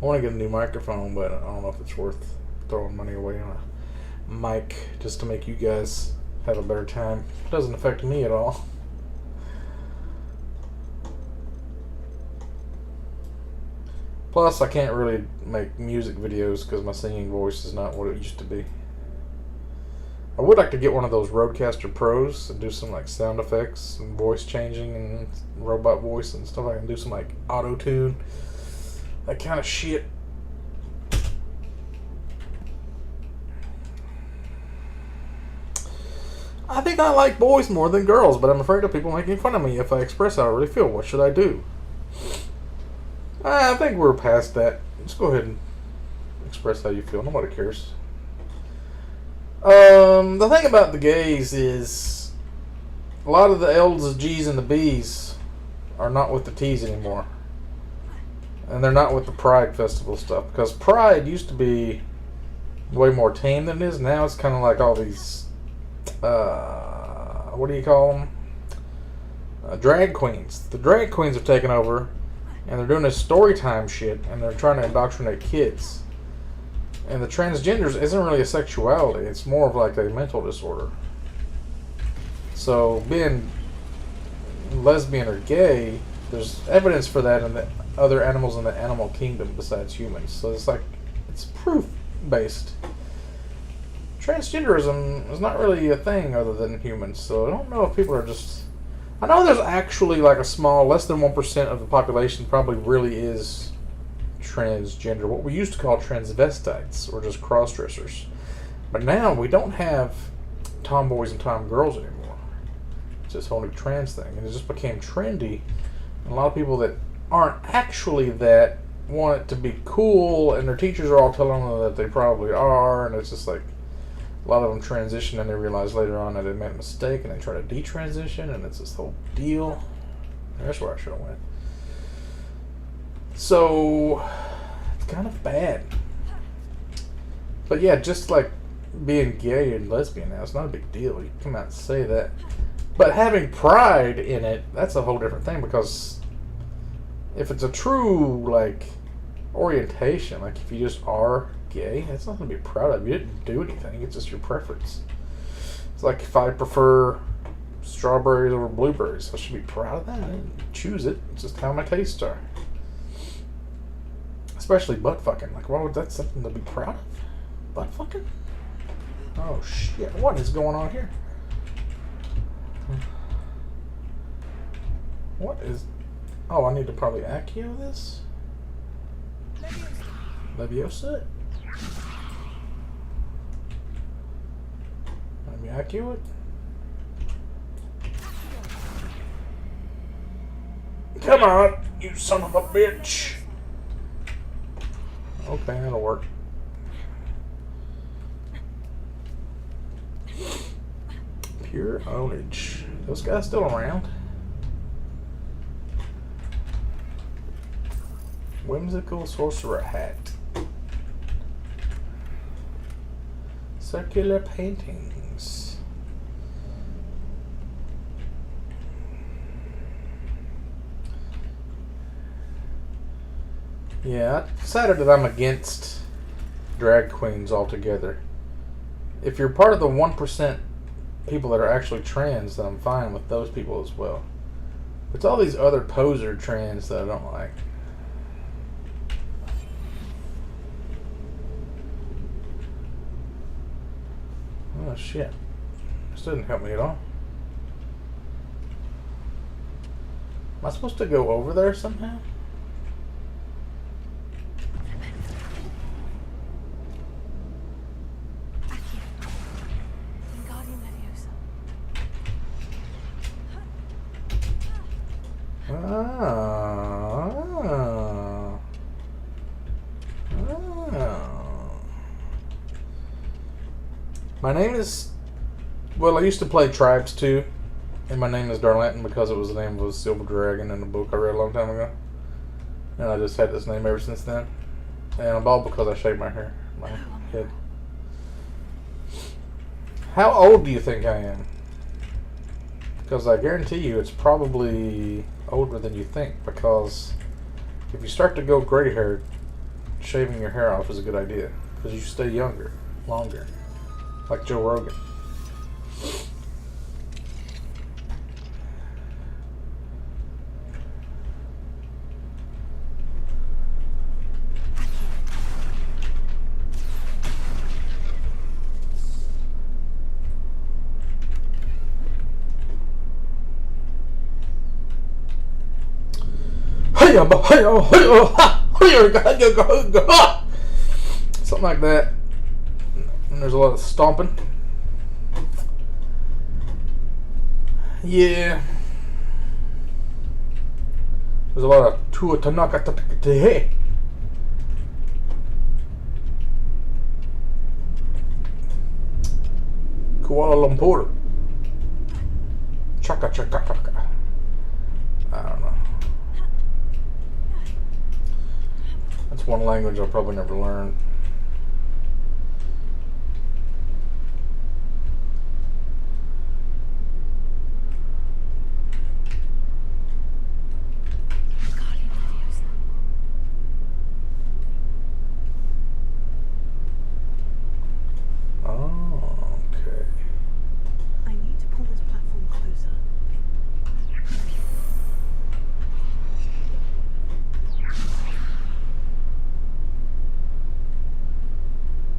I want to get a new microphone, but I don't know if it's worth throwing money away on a mic just to make you guys have a better time. It doesn't affect me at all. Plus, I can't really make music videos because my singing voice is not what it used to be. I would like to get one of those Rodecaster Pros and do some like sound effects and voice changing and robot voice and stuff. I can do some like auto-tune, that kind of shit. I think I like boys more than girls, but I'm afraid of people making fun of me if I express how I really feel. What should I do? I think we're past that. Just go ahead and express how you feel. Nobody cares. The thing about the gays is a lot of the L's, the G's, and the B's are not with the T's anymore. And they're not with the Pride Festival stuff. Because Pride used to be way more tame than it is. Now it's kind of like all these, what do you call them? Drag queens. The drag queens have taken over. And they're doing this story time shit, and they're trying to indoctrinate kids. And the transgenders isn't really a sexuality, it's more of like a mental disorder. So being lesbian or gay, there's evidence for that in the other animals in the animal kingdom besides humans. So it's like, it's proof-based. Transgenderism is not really a thing other than humans, so I don't know if people are just... I know there's actually like a small, less than 1% of the population probably really is transgender. What we used to call transvestites, or just cross-dressers. But now we don't have tomboys and tomgirls anymore. It's this whole new trans thing. And it just became trendy. And a lot of people that aren't actually that want it to be cool, and their teachers are all telling them that they probably are, and it's just like... A lot of them transition and they realize later on that they made a mistake and they try to detransition, and it's this whole deal. That's where I should have went. So, it's kind of bad. But yeah, just like being gay and lesbian now, it's not a big deal. You come out and say that. But having pride in it, that's a whole different thing, because if it's a true, like, orientation, like if you just are gay, that's nothing to be proud of. You didn't do anything, it's just your preference. It's like if I prefer strawberries over blueberries, I should be proud of that. I didn't choose it, it's just how my tastes are. Especially butt fucking. Like, why would that something to be proud of? Butt fucking? Oh shit, what is going on here? What is... Oh, I need to probably Accio this? Leviosa it? Let me Accio it? Come on, you son of a bitch! Okay, that'll work. Pure ownage. Those guys still around? Whimsical sorcerer hat. Circular paintings. Yeah, I decided that I'm against drag queens altogether. If you're part of the 1% people that are actually trans, then I'm fine with those people as well. It's all these other poser trans that I don't like. Oh shit. This didn't help me at all. Am I supposed to go over there somehow? My name is... Well, I used to play Tribes 2, and my name is Darlanton because it was the name of a silver dragon in a book I read a long time ago. And I just had this name ever since then. And I'm bald because I shaved my hair, my head. How old do you think I am? Because I guarantee you it's probably older than you think, because if you start to go gray haired, shaving your hair off is a good idea, because you stay younger, longer, like Joe Rogan. Something like that. And there's a lot of stomping. Yeah. There's a lot of Tua Tanaka Tehe. Kuala Lumpur. Chaka chaka chaka. I don't know. That's one language I'll probably never learn.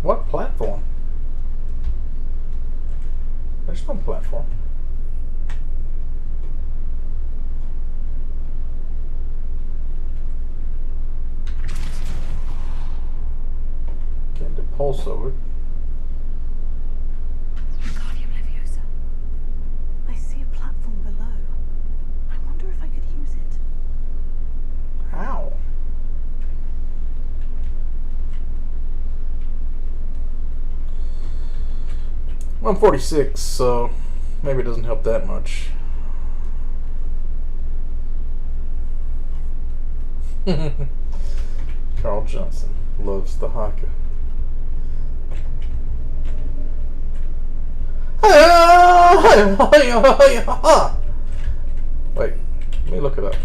What platform? There's no platform. Can't pulse over it. I see a platform below. I wonder if I could use it. How? I'm 46, so maybe it doesn't help that much. Carl Johnson loves the haka. Wait, let me look it up.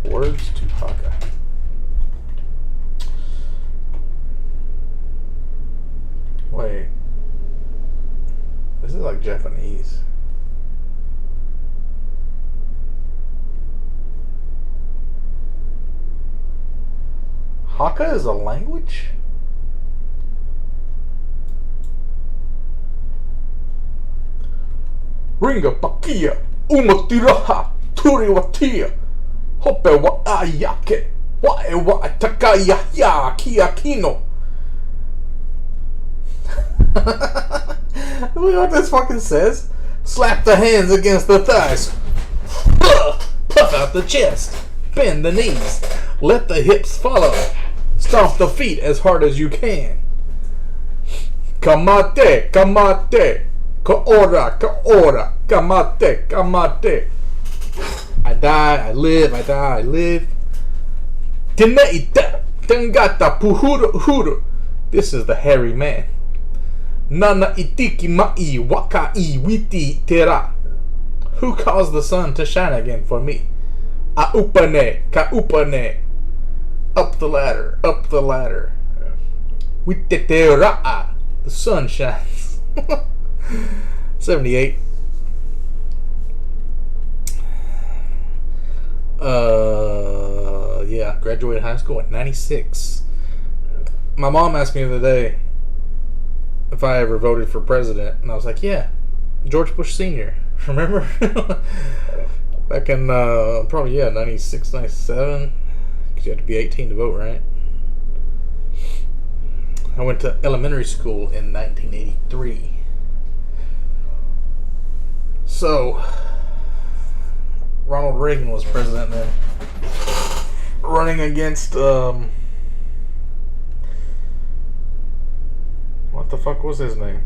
Words to haka. Wait, this is like Japanese. Haka is a language? Ringa pakia, umatiraha, turiwatia, hope wa ayake, wae wa takaya ya kiakino. You know what this fucking says? Slap the hands against the thighs. Puff out the chest. Bend the knees. Let the hips follow. Stomp the feet as hard as you can. Kamate, kamate. Kaora, kaora. Kamate, kamate. I die, I live, I die, I live. Tineita, Tangata, Puhuru, Huru. This is the hairy man. Nana itiki ma'i waka'i witi tera. Who caused the sun to shine again for me? Aupane, kaupane. Up the ladder, up the ladder. Witi tera. The sun shines. 78. Yeah, graduated high school in 96. My mom asked me the other day if I ever voted for president, and I was like, yeah, George Bush Sr. Remember? Back in, probably, 96, 97, because you had to be 18 to vote, right? I went to elementary school in 1983. So, Ronald Reagan was president then, running against, what the fuck was his name?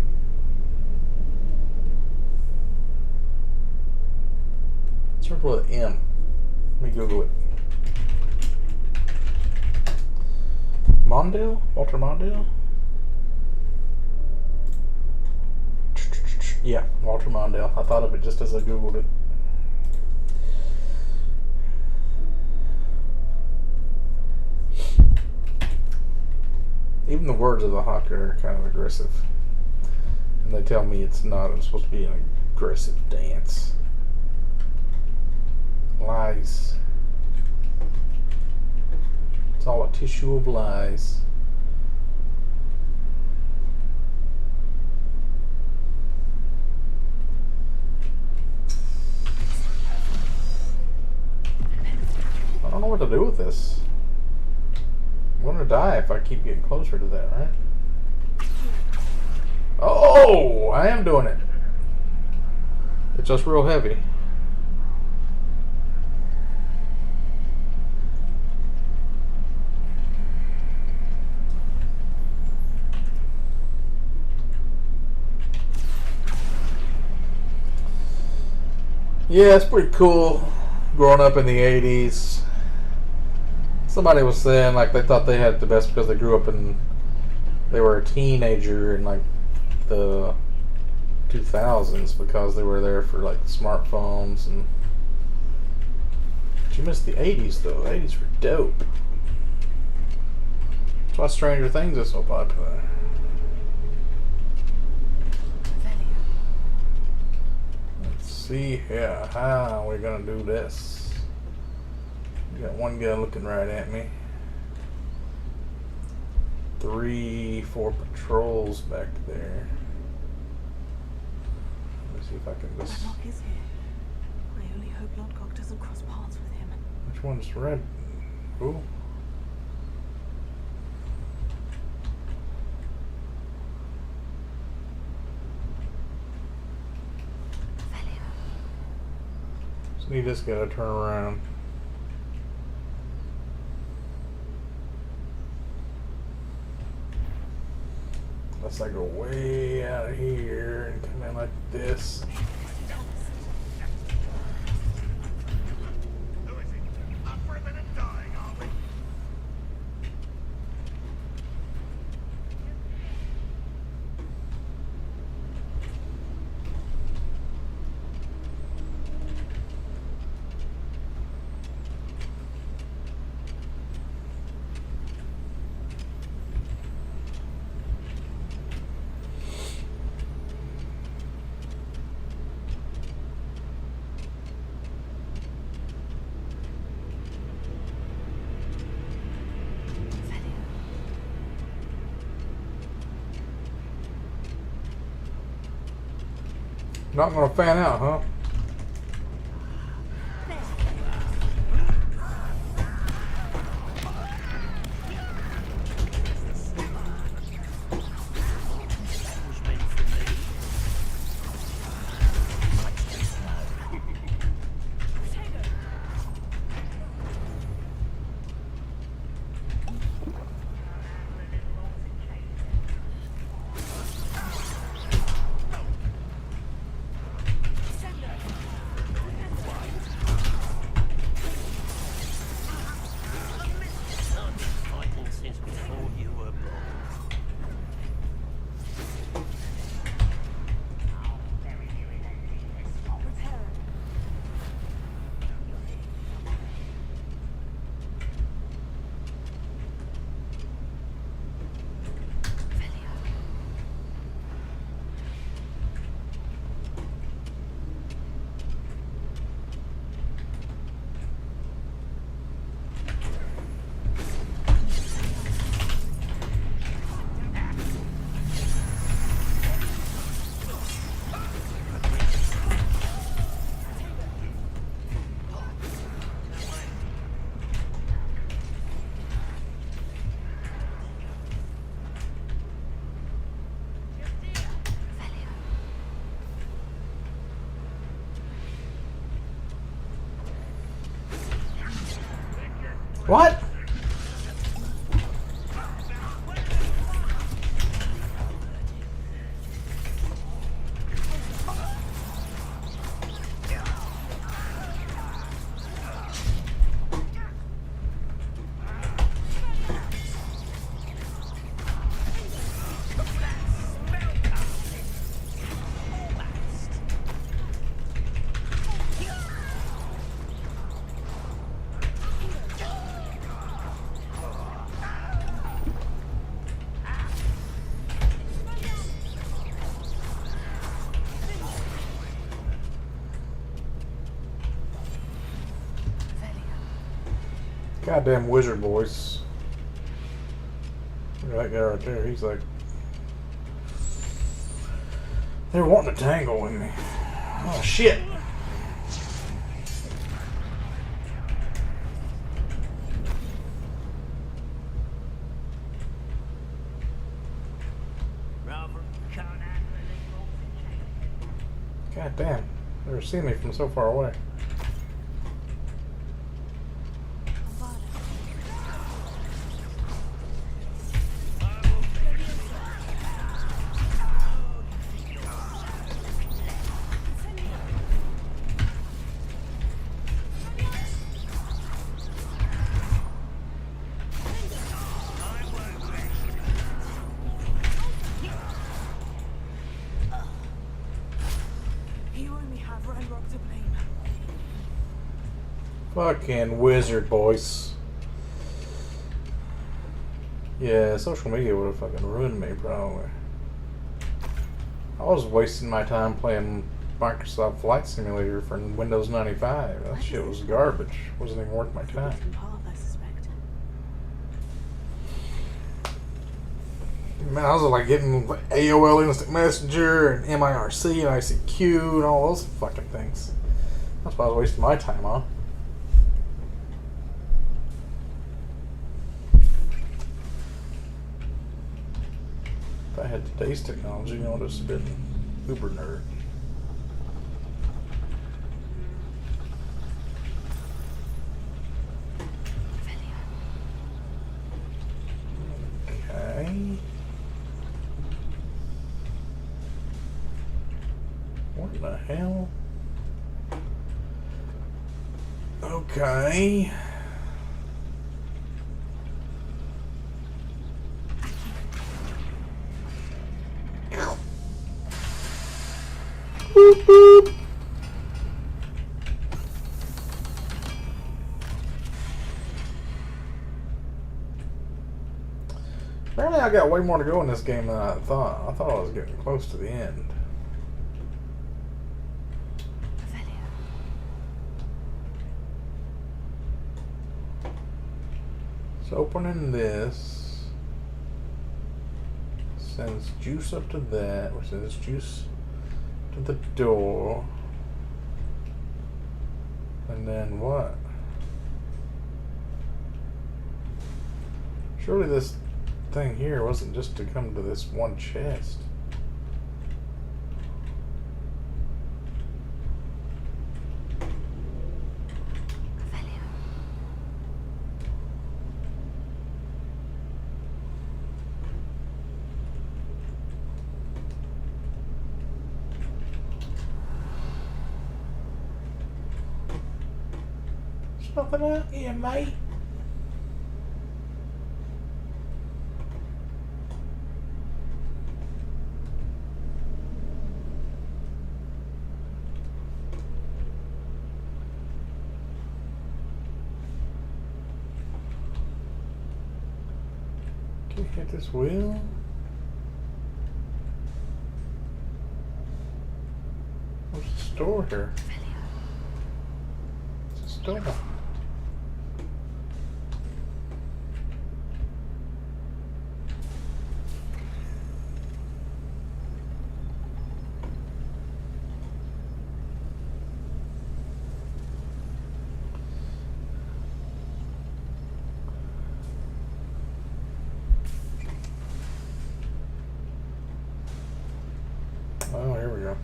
Starts with an M. Let me Google it. Mondale? Walter Mondale? Yeah, Walter Mondale. I thought of it just as I Googled it. Even the words of the haka are kind of aggressive. And they tell me it's not. It's supposed to be an aggressive dance. Lies. It's all a tissue of lies. I don't know what to do with this. I'm gonna die if I keep getting closer to that, right? Oh, I am doing it. It's just real heavy. Yeah, it's pretty cool growing up in the 80s. Somebody was saying like they thought they had it the best because they grew up in, they were a teenager in like the 2000s because they were there for like smartphones and. But you missed the 80s though. The 80s were dope. That's why Stranger Things is so popular. Let's see here. How are we gonna do this? Got one guy looking right at me. 3, 4 patrols back there. Let me see if I can just. Lodgok is here. I only hope Lodgok doesn't cross paths with him. Which one's red? Ooh. So you just gotta turn around. Unless I go way out of here and come in like this. Who is it? Up for a minute dying, are we? Not gonna fan out, huh? What? Goddamn wizard boys. Look at that guy right there. He's like, they're wanting to tangle with me. Oh shit. God damn. Never seen me from so far away. You only have Ranrock to blame. Fucking wizard boys. Yeah, social media would have fucking ruined me probably. I was wasting my time playing Microsoft Flight Simulator for Windows 95. That shit was garbage. Wasn't even worth my time. Forbidden path, I suspect. Man, I was like getting AOL Instant Messenger and MIRC and ICQ and all those fucking things. That's what I was wasting my time on. If I had today's technology, I would have been uber nerd. Okay. What the hell? Okay. Boop, boop. Apparently I got way more to go in this game than I thought. I thought I was getting close to the end. So opening this sends juice up to that, which sends juice to the door. And then what? Surely this thing here wasn't just to come to this one chest. There's nothing out here, mate. Can you hit this wheel? What's the store here? It's a store. Oh, here we go.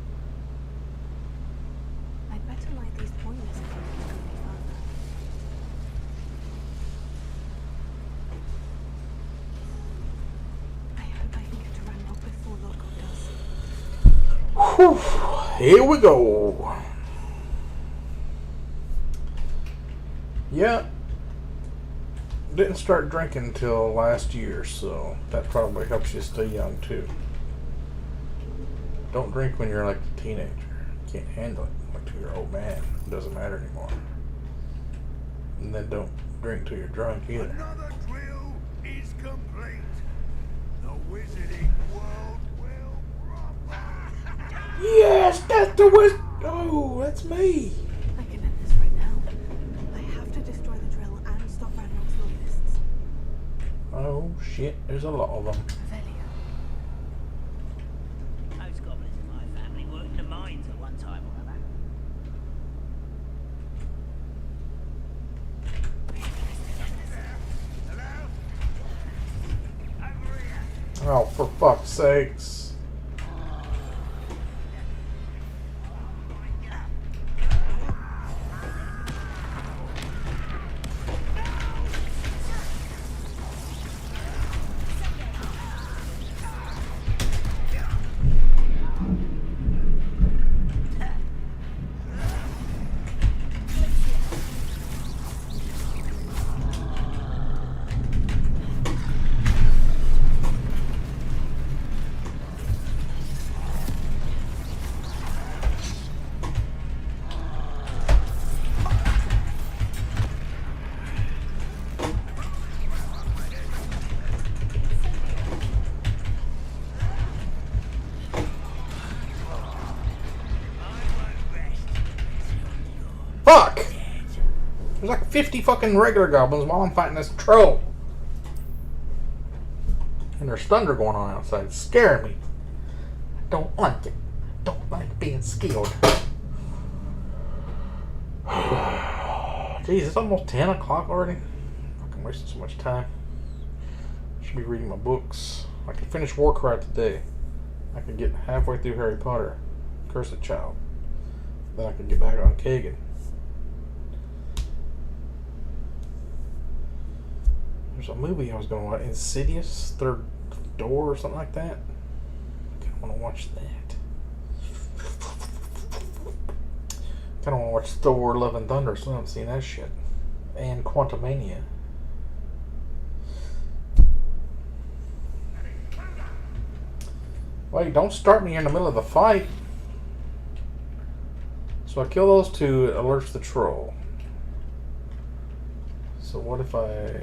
I'd better light these pointers if I want to go any further. Whew, here we go. Yeah. Didn't start drinking until last year, so that probably helps you stay young too. Don't drink when you're like a teenager. You can't handle it. Like till you're an old man. It doesn't matter anymore. And then don't drink till you're drunk either. Another drill is complete. The wizarding world will prosper. Yes, that's the wizard. Oh, that's me. I can end this right now. I have to destroy the drill and stop Ranrock's loyalists. Oh shit, there's a lot of them. Velia. Those goblins in my family worked in the mines at one time or other. Hello? Over here. Oh, for fuck's sakes. Fuck! There's like 50 fucking regular goblins while I'm fighting this troll. And there's thunder going on outside. It's scaring me. I don't like it. I don't like being scared. Jeez, it's almost 10 o'clock already. I'm wasting so much time. I should be reading my books. I can finish Warcraft today. I can get halfway through Harry Potter. Cursed Child. Then I can get back on Kagan. There's a movie I was going to watch, Insidious, Third Door or something like that. I kind of want to watch that. Kind of want to watch Thor, Love and Thunder, so I haven't seen that shit. And Quantumania. Wait, don't start me in the middle of the fight. So I kill those two, it alerts the troll. So what if I...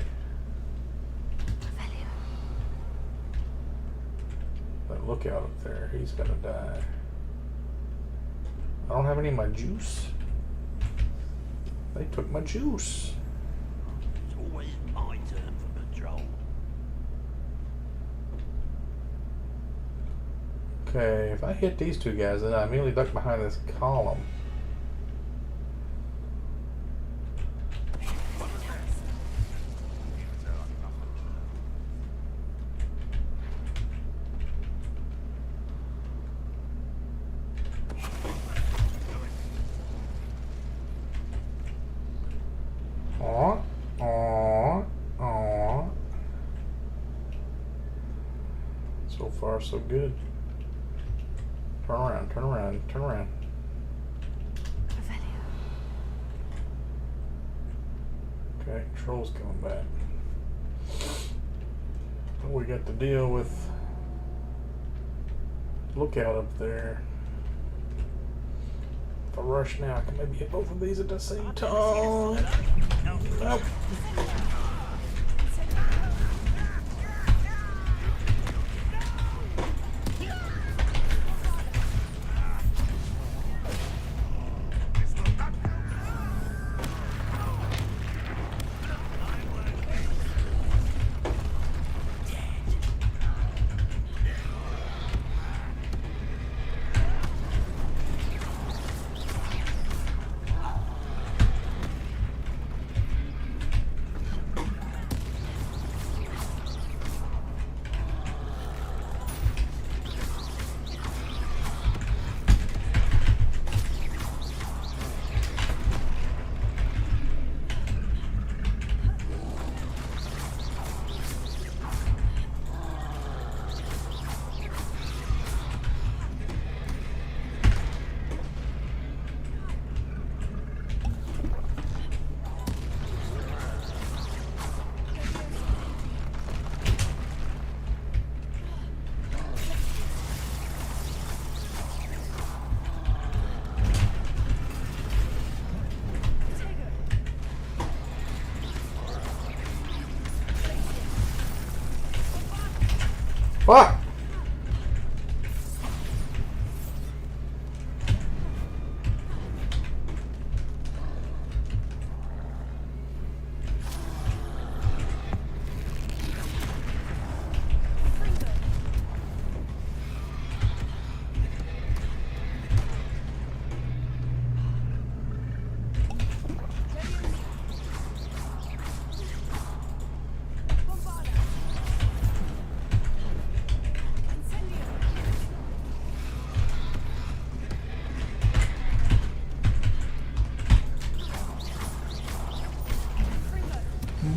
That lookout up there, he's gonna die. I don't have any of my juice. They took my juice. It's always my turn for patrol. Okay, if I hit these two guys, then I immediately duck behind this column. So far, so good. Turn around, turn around, turn around. Okay, troll's coming back. We got to deal with lookout up there. If I rush now, I can maybe hit both of these at the same time. Nope.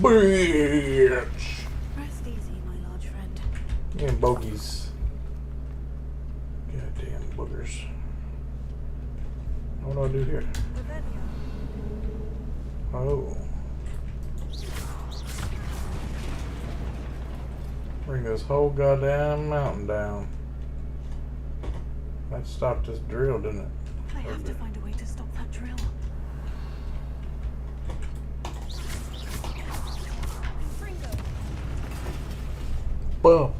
Bitch. Rest easy, my large friend. Yeah, bogeys. Goddamn boogers. What do I do here? Oh. Bring this whole goddamn mountain down. That stopped this drill, didn't it? I have to find a way to stop that drill. Boom.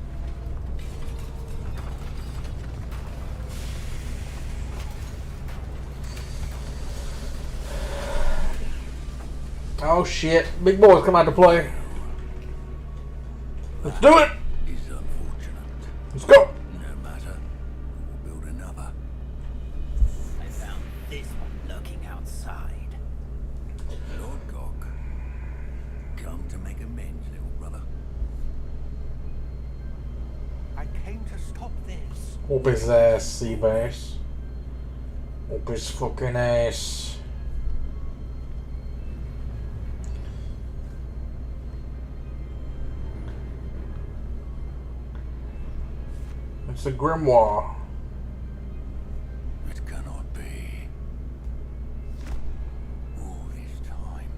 Oh shit. Big boys come out to play. Let's do it! It's unfortunate. Let's go! No matter. We'll build another. I found this one lurking outside. Lord Gog. Come to make amends, little brother. I came to stop this. Whoop his ass, sea bass. Whoop his fucking ass. It's a grimoire. It cannot be. All this time.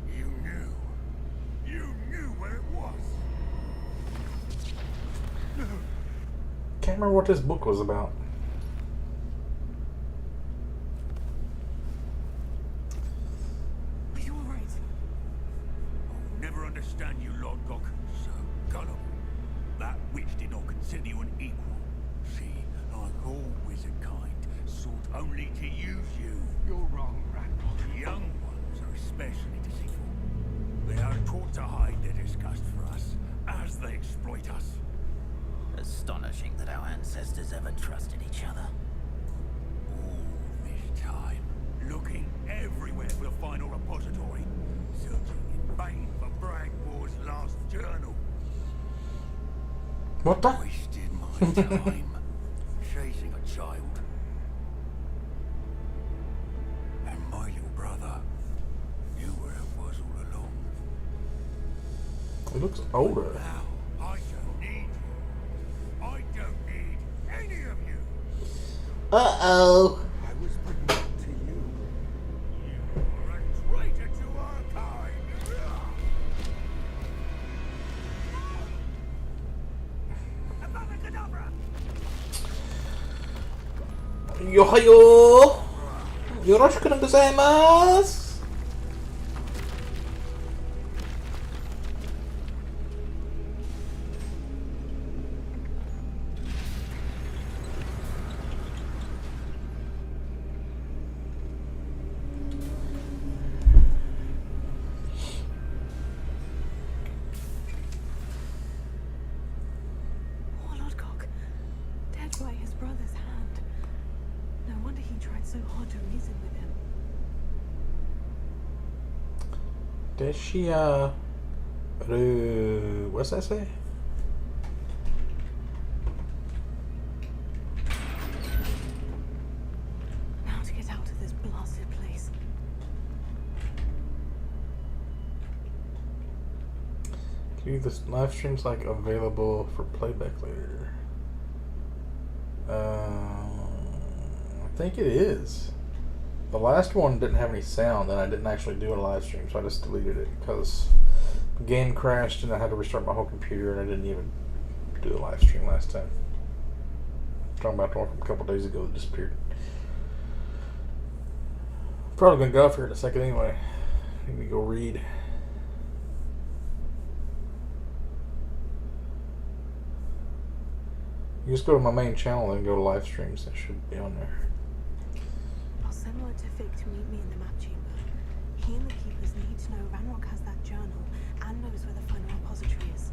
You knew where it was. Can't remember what this book was about. Are you alright? I'll never understand you, Lord Gog. So gullible. That witch did not consider you an equal. She, like all wizard kind, sought only to use you. You're wrong, Randall. Young ones are especially deceitful. They are taught to hide their disgust for us, as they exploit us. Astonishing that our ancestors ever trusted each other. All this time, looking everywhere for the final repository, searching in vain for Bragbor's last journal. What the? Wasted my time chasing a child. And my little brother knew where it was all along. It looks older. Now, I don't need you. I don't need any of you. Uh-oh. I was bringing it to you. You are a traitor to our kind. Abracadabra! Yohayo! Yoroshiku gozaimasu! Poor Lord Gog. Dead by his brother's hand. No wonder he tried so hard to reason with him. Does she, what's that say? Now to get out of this blasted place. Do this live streams like available for playback later? I think it is. The last one didn't have any sound, and I didn't actually do a live stream, so I just deleted it because the game crashed and I had to restart my whole computer, and I didn't even do a live stream last time. I'm talking about the one from a couple days ago that disappeared. Probably gonna go off here in a second anyway. I need to go read. You just go to my main channel and go to live streams. That should be on there. I'll send word to Fig to meet me in the map chamber. He and the keepers need to know Ranrock has that journal and knows where the final repository is.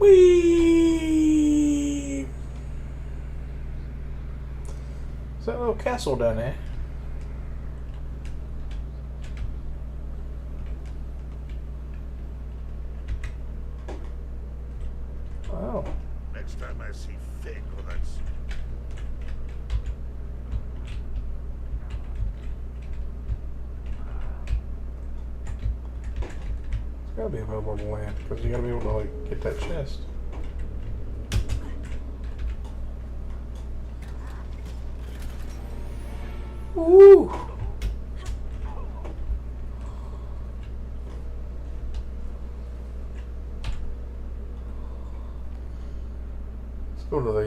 Whee! Is that a little castle down there? gotta be available to land because you gotta be able to like get that chest. Woo! Let's go to the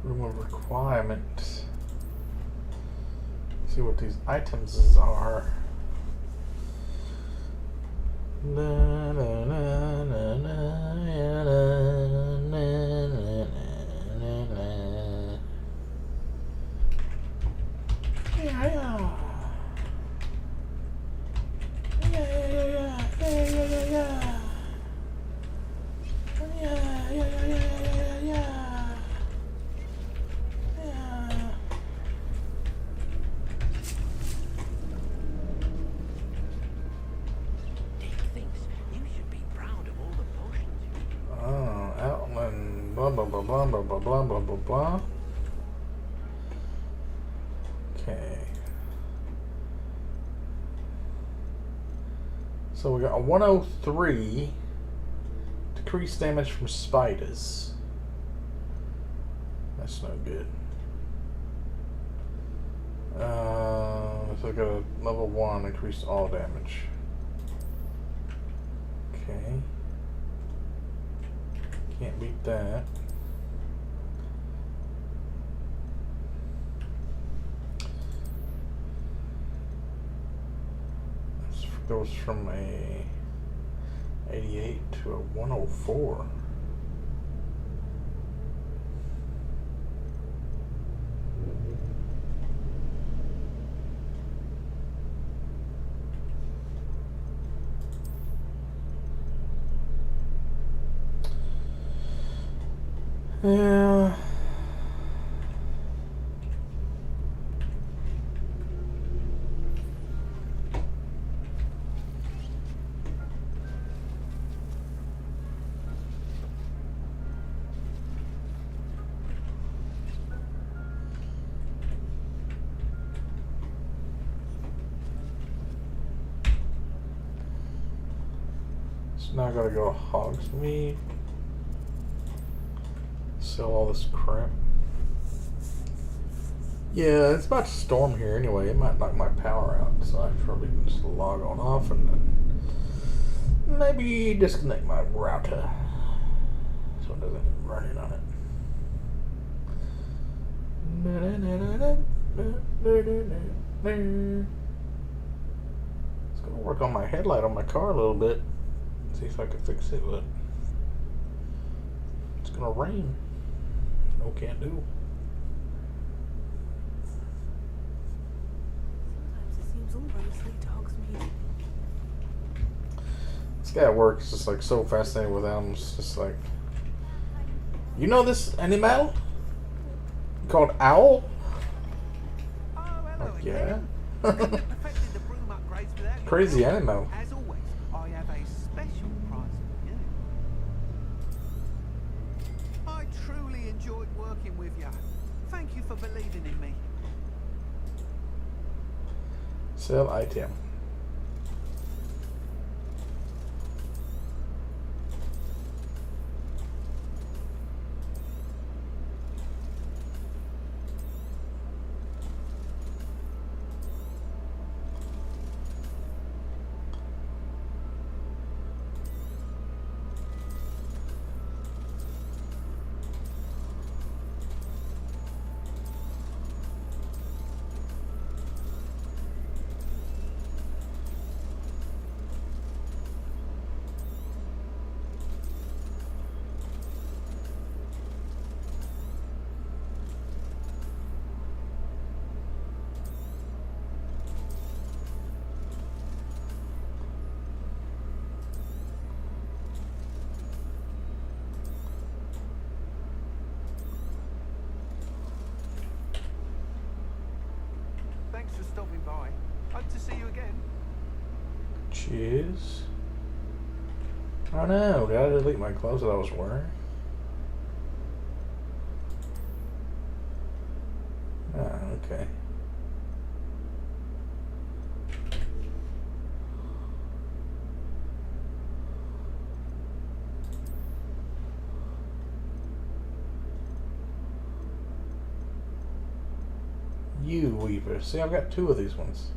room of requirement. See what these items are. Na, na, na, na, na, na, na, na, na, na. Yeah, yeah. Yeah, yeah, yeah, yeah, yeah, yeah, yeah, yeah. Yeah, yeah, yeah, yeah, yeah, yeah, yeah. Dick thinks you should be proud of all the potions you Oh, Outland, blah, blah, blah, blah, blah, blah, blah, blah, blah, blah. Okay. So we got a 103. Decreased damage from spiders. That's no good. So I got a level 1, increased all damage. Okay. Can't beat that. This goes from a 88 to a 104. Yeah. So now I gotta go to Hogsmeade. Sell all this crap. Yeah, it's about to storm here anyway. It might knock my power out, so I probably can just log on off and then maybe disconnect my router so it doesn't run in on it. It's gonna work on my headlight on my car a little bit. See if I can fix it, but it's gonna rain. No, can't do. Sometimes it seems almost like dogs mean. This guy at work is just like so fascinated with animals. Just like, you know this animal called owl? Oh, hello Like, yeah. again. Perfected the broom upgrades without your Crazy help. animal. As always, I have a special prize for you. I truly enjoyed working with you. Thank you for believing in me. Sell item. Thanks for stopping by. Hope to see you again. Cheers. Oh no, did I delete my clothes that I was wearing? Ah, okay. You Weaver. See, I've got 2 of these ones.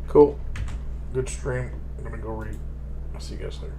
Cool. Good stream. I'm gonna go read. I'll see you guys later.